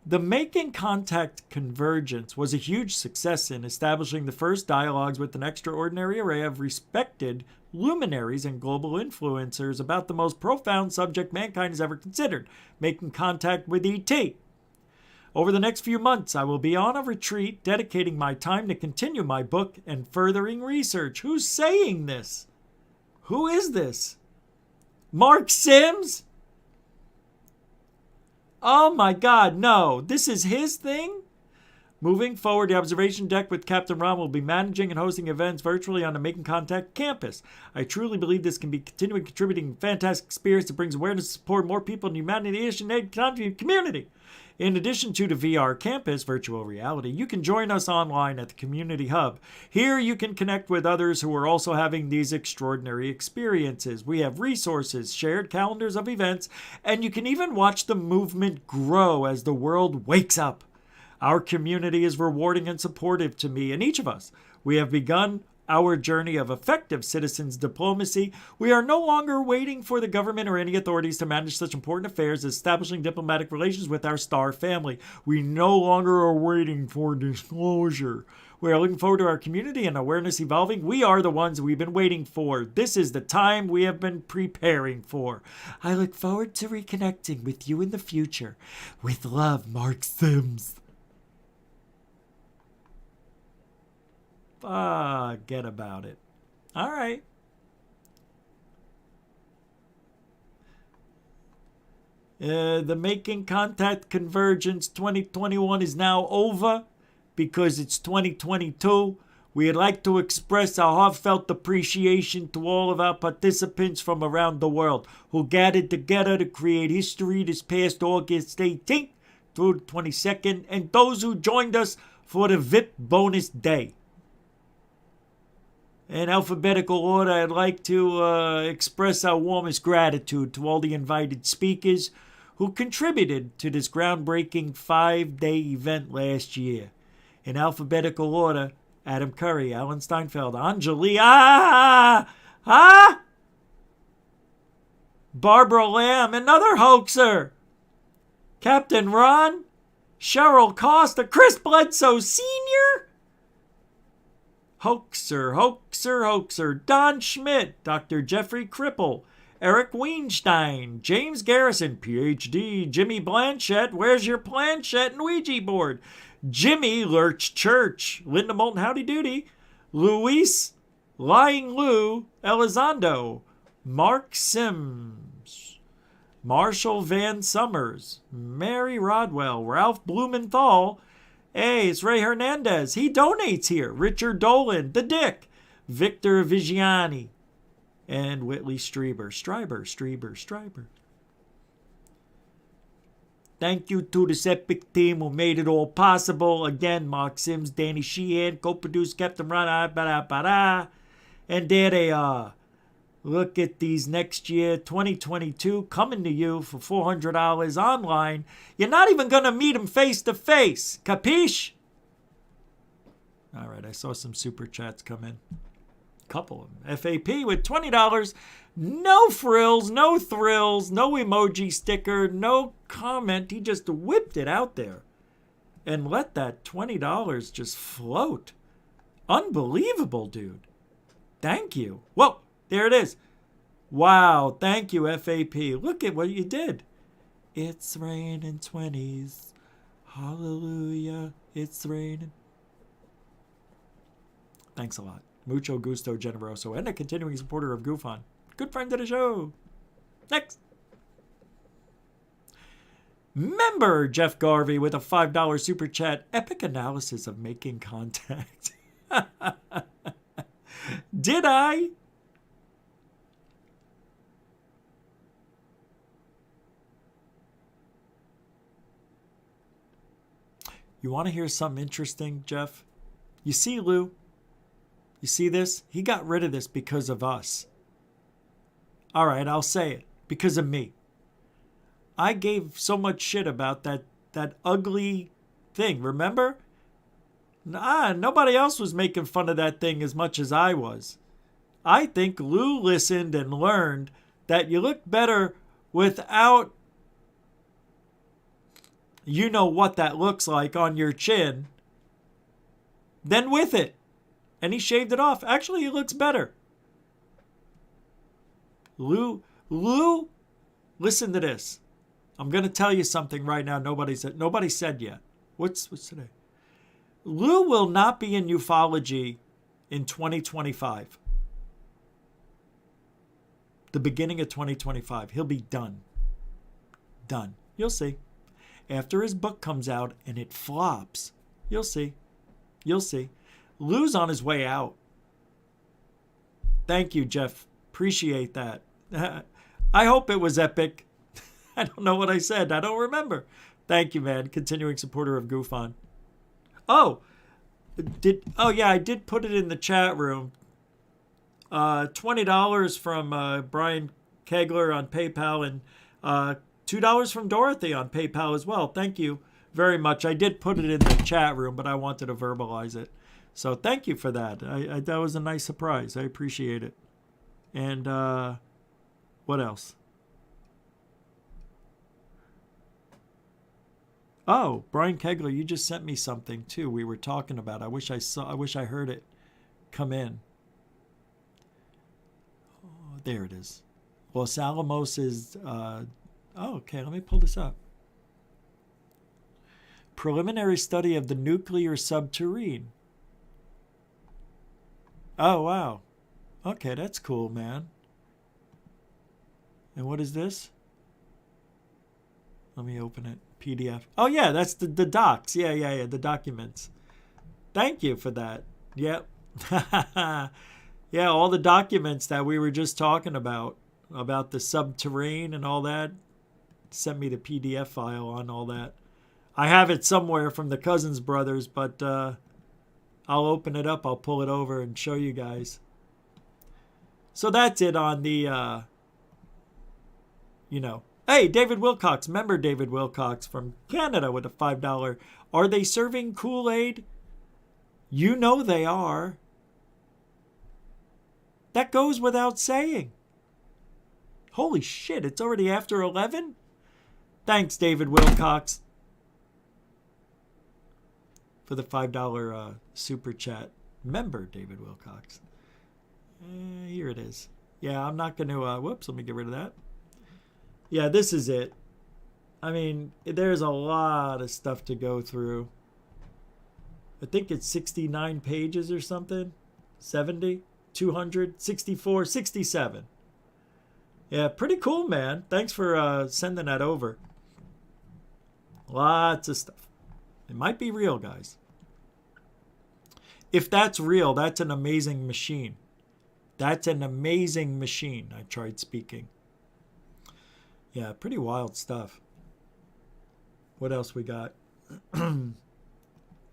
The Making Contact Convergence was a huge success in establishing the first dialogues with an extraordinary array of respected luminaries and global influencers about the most profound subject mankind has ever considered, making contact with ET. Over the next few months, I will be on a retreat dedicating my time to continue my book and furthering research. Who's saying this? Who is this? Mark Sims? Oh my God, no. This is his thing? Moving forward, the observation deck with Captain Ron will be managing and hosting events virtually on the Making Contact campus. I truly believe this can be continuing contributing fantastic experience that brings awareness and support more people in the humanitarian aid community. In addition to the VR campus virtual reality, you can join us online at the Community Hub. Here you can connect with others who are also having these extraordinary experiences. We have resources, shared calendars of events, and you can even watch the movement grow as the world wakes up. Our community is rewarding and supportive to me and each of us. We have begun our journey of effective citizens diplomacy. We are no longer waiting for the government or any authorities to manage such important affairs as establishing diplomatic relations with our star family. We no longer are waiting for disclosure. We are looking forward to our community and awareness evolving. We are the ones we've been waiting for. This is the time we have been preparing for. I look forward to reconnecting with you in the future. With love, Mark Sims. Forget about it. All right. The Making Contact Convergence 2021 is now over because it's 2022. We'd like to express our heartfelt appreciation to all of our participants from around the world who gathered together to create history this past August 18th through the 22nd, and those who joined us for the VIP bonus day. In alphabetical order, I'd like to express our warmest gratitude to all the invited speakers who contributed to this groundbreaking 5-day event last year. In alphabetical order, Adam Curry, Alan Steinfeld, Anjali, Barbara Lamb, another hoaxer, Captain Ron, Cheryl Costa, Chris Bledsoe Sr., Hoaxer, Don Schmidt, Dr. Jeffrey Cripple, Eric Weinstein, James Garrison, PhD, Jimmy Blanchett, Where's Your Planchette and Ouija Board, Jimmy Lurch Church, Linda Moulton Howdy Doody, Luis Lying Lou Elizondo, Mark Sims, Marshall Van Summers, Mary Rodwell, Ralph Blumenthal. Hey, it's Ray Hernandez. He donates here. Richard Dolan, The Dick, Victor Vigiani, and Whitley Streiber. Thank you to this epic team who made it all possible. Again, Mark Sims, Danny Sheehan, co-produced Captain Rana, and there they are. Look at these next year, 2022, coming to you for $400 online. You're not even going to meet them face to face. Capiche? All right, I saw some super chats come in. Couple of them. FAP with $20. No frills, no thrills, no emoji sticker, no comment. He just whipped it out there and let that $20 just float. Unbelievable, dude. Thank you. Whoa. There it is. Wow. Thank you, FAP. Look at what you did. It's raining 20s. Hallelujah. It's raining. Thanks a lot. Mucho gusto generoso. And a continuing supporter of GoofOn. Good friend of the show. Next. Member Jeff Garvey with a $5 super chat. Epic analysis of making contact. Did I? You want to hear something interesting, Jeff? You see Lou? You see this? He got rid of this because of us. All right, I'll say it. Because of me. I gave so much shit about that ugly thing, remember? Nobody else was making fun of that thing as much as I was. I think Lou listened and learned that you look better without you know what that looks like on your chin than with it. And he shaved it off. Actually, he looks better. Lou, listen to this. I'm going to tell you something right now nobody said yet. What's today? Lou will not be in ufology in 2025. The beginning of 2025. He'll be done. Done. You'll see. After his book comes out and it flops, you'll see. You'll see. Lou's on his way out. Thank you, Jeff. Appreciate that. I hope it was epic. I don't know what I said. I don't remember. Thank you, man. Continuing supporter of GoofOn. I did put it in the chat room. $20 from Brian Kegler on PayPal and $2 from Dorothy on PayPal as well. Thank you very much. I did put it in the chat room, but I wanted to verbalize it. So thank you for that. That was a nice surprise. I appreciate it. And what else? Oh, Brian Kegler, you just sent me something too. We were talking about. I wish I heard it come in. Oh, there it is. Los Alamos is. Okay, let me pull this up. Preliminary study of the nuclear submarine. Oh, wow. Okay, that's cool, man. And what is this? Let me open it. PDF. Oh, yeah, that's the docs. Yeah, the documents. Thank you for that. Yep. Yeah, all the documents that we were just talking about the subterranean and all that. Sent me the PDF file on all that. I have it somewhere from the Cousins brothers, but I'll open it up. I'll pull it over and show you guys. So that's it on the, Hey, David Wilcox. Member David Wilcox from Canada with a $5. Are they serving Kool-Aid? You know they are. That goes without saying. Holy shit, it's already after 11? Thanks, David Wilcox, for the $5 super chat. Member David Wilcox. Here it is. Yeah, I'm not going to... whoops, let me get rid of that. Yeah, this is it. I mean, there's a lot of stuff to go through. I think it's 69 pages or something. 70, 200, 64, 67. Yeah, pretty cool, man. Thanks for sending that over. Lots of stuff. It might be real, guys. If that's real, that's an amazing machine. That's an amazing machine. I tried speaking. Yeah, pretty wild stuff. What else we got?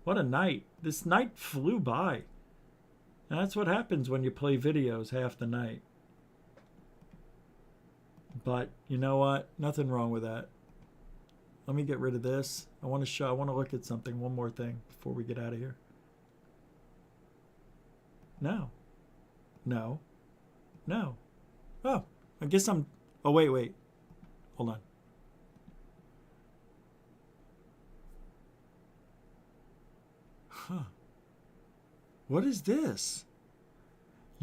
What a night. This night flew by. And that's what happens when you play videos half the night. But you know what? Nothing wrong with that. Let me get rid of this. I want to look at something, one more thing before we get out of here. No. No. No. Oh, I guess I'm... Oh, wait. Hold on. Huh. What is this?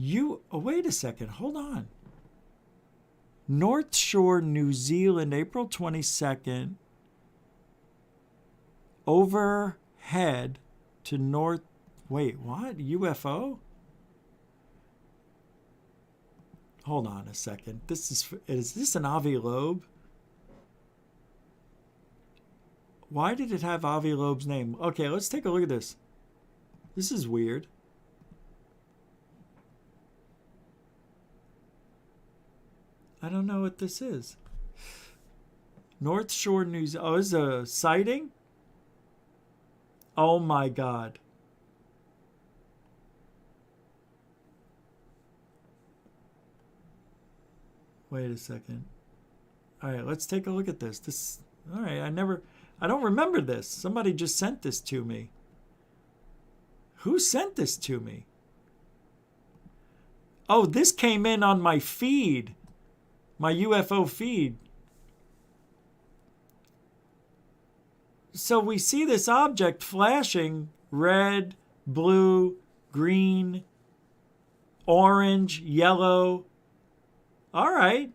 Oh, wait a second. Hold on. North Shore, New Zealand, April 22nd. Overhead to north... Wait, what? UFO? Hold on a second. Is this an Avi Loeb? Why did it have Avi Loeb's name? Okay, let's take a look at this. This is weird. I don't know what this is. North Shore News. Oh, is a sighting? Oh my God. Wait a second. All right, let's take a look at this. All right, I don't remember this. Somebody just sent this to me. Who sent this to me? Oh, this came in on my feed. My UFO feed. So we see this object flashing red, blue, green, orange, yellow. All right.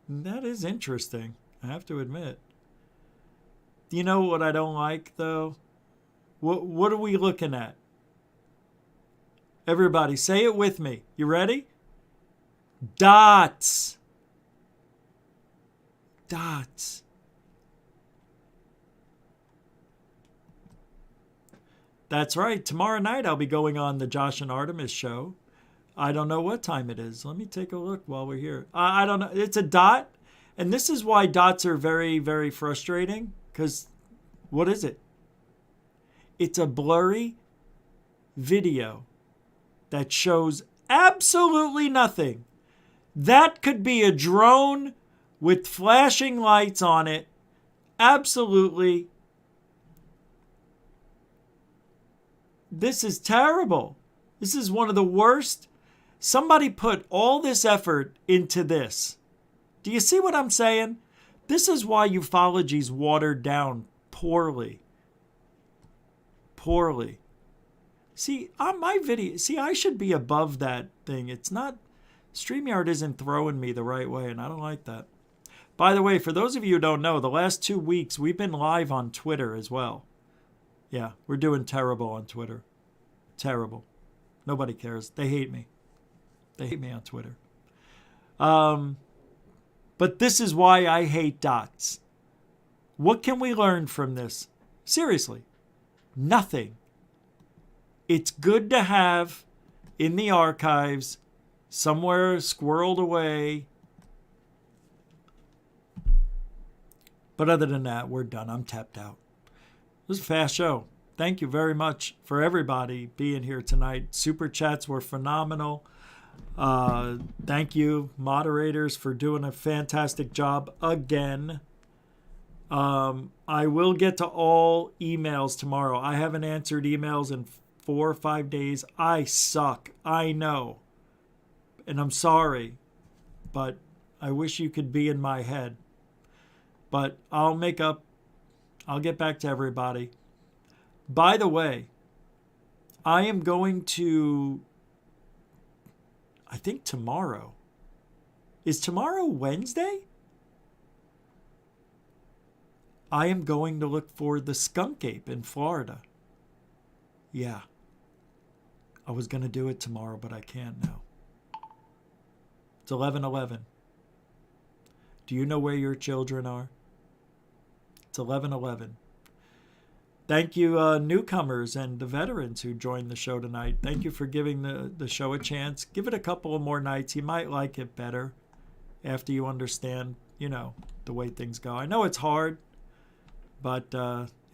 That is interesting, I have to admit. You know what I don't like, though? What are we looking at? Everybody, say it with me. You ready? Dots. Dots. That's right. Tomorrow night I'll be going on the Josh and Artemis show. I don't know what time it is. Let me take a look while we're here. I don't know. It's a dot. And this is why dots are very, very frustrating. Because what is it? It's a blurry video that shows absolutely nothing. That could be a drone with flashing lights on it. Absolutely. This is terrible. This is one of the worst. Somebody put all this effort into this. Do you see what I'm saying? This is why ufology's watered down poorly. Poorly. See, on my video, I should be above that thing. It's not, StreamYard isn't throwing me the right way, and I don't like that. By the way, for those of you who don't know, the last 2 weeks, we've been live on Twitter as well. Yeah, we're doing terrible on Twitter. Terrible. Nobody cares. They hate me. They hate me on Twitter. But this is why I hate dots. What can we learn from this? Seriously, nothing. It's good to have in the archives, somewhere squirreled away. But other than that, we're done. I'm tapped out. This is a fast show. Thank you very much for everybody being here tonight. Super chats were phenomenal. Thank you, moderators, for doing a fantastic job again. I will get to all emails tomorrow. I haven't answered emails in 4 or 5 days. I suck. I know. And I'm sorry. But I wish you could be in my head. But I'll make up. I'll get back to everybody. By the way, I am going to, I think tomorrow. Is tomorrow Wednesday? I am going to look for the skunk ape in Florida. Yeah. I was going to do it tomorrow, but I can't now. It's 11:11. Do you know where your children are? It's 11:11. Thank you, newcomers and the veterans who joined the show tonight. Thank you for giving the show a chance. Give it a couple of more nights. You might like it better after you understand, the way things go. I know it's hard, but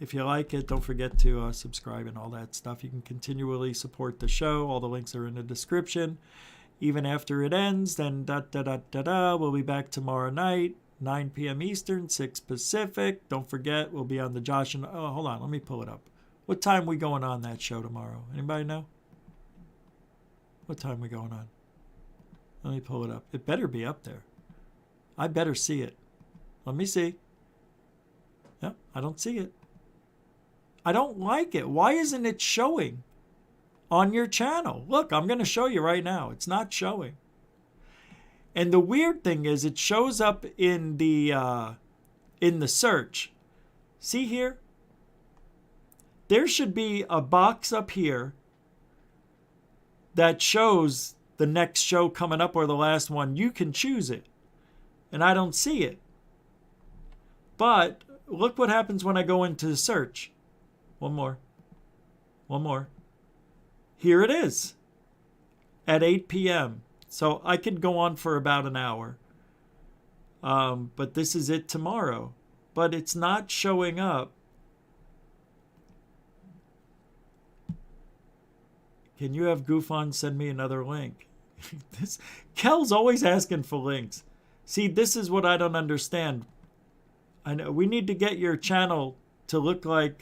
if you like it, don't forget to subscribe and all that stuff. You can continually support the show. All the links are in the description. Even after it ends, then we'll be back tomorrow night, 9 p.m. Eastern, 6 Pacific. Don't forget, we'll be on the Josh and... Oh, hold on, let me pull it up. What time we going on that show tomorrow? Anybody know? What time we going on? Let me pull it up. It better be up there. I better see it. Let me see. No, I don't see it. I don't like it. Why isn't it showing on your channel? Look, I'm going to show you right now. It's not showing. And the weird thing is it shows up in the search. See here? There should be a box up here that shows the next show coming up or the last one. You can choose it. And I don't see it. But look what happens when I go into the search. One more. Here it is. At 8 p.m. So I could go on for about an hour. But this is it tomorrow. But it's not showing up. Can you have Goofon send me another link? Kel's always asking for links. See, this is what I don't understand. I know we need to get your channel to look like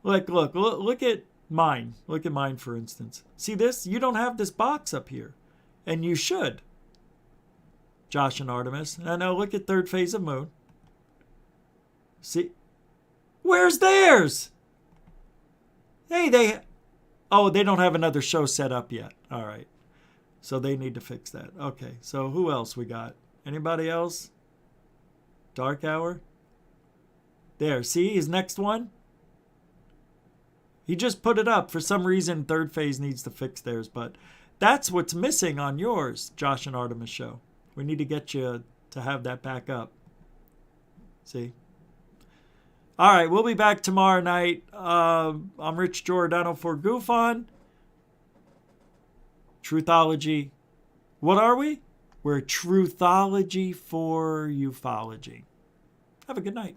look at mine. Look at mine, for instance. See this? You don't have this box up here. And you should. Josh and Artemis. And now look at Third Phase of Moon. See? Where's theirs? Hey, they don't have another show set up yet. All right. So they need to fix that. Okay. So who else we got? Anybody else? Dark Hour? There. See his next one? He just put it up. For some reason, Third Phase needs to fix theirs. But that's what's missing on yours, Josh and Artemis show. We need to get you to have that back up. See? All right, we'll be back tomorrow night. I'm Rich Giordano for Goofon. Truthology. What are we? We're Truthology for Ufology. Have a good night.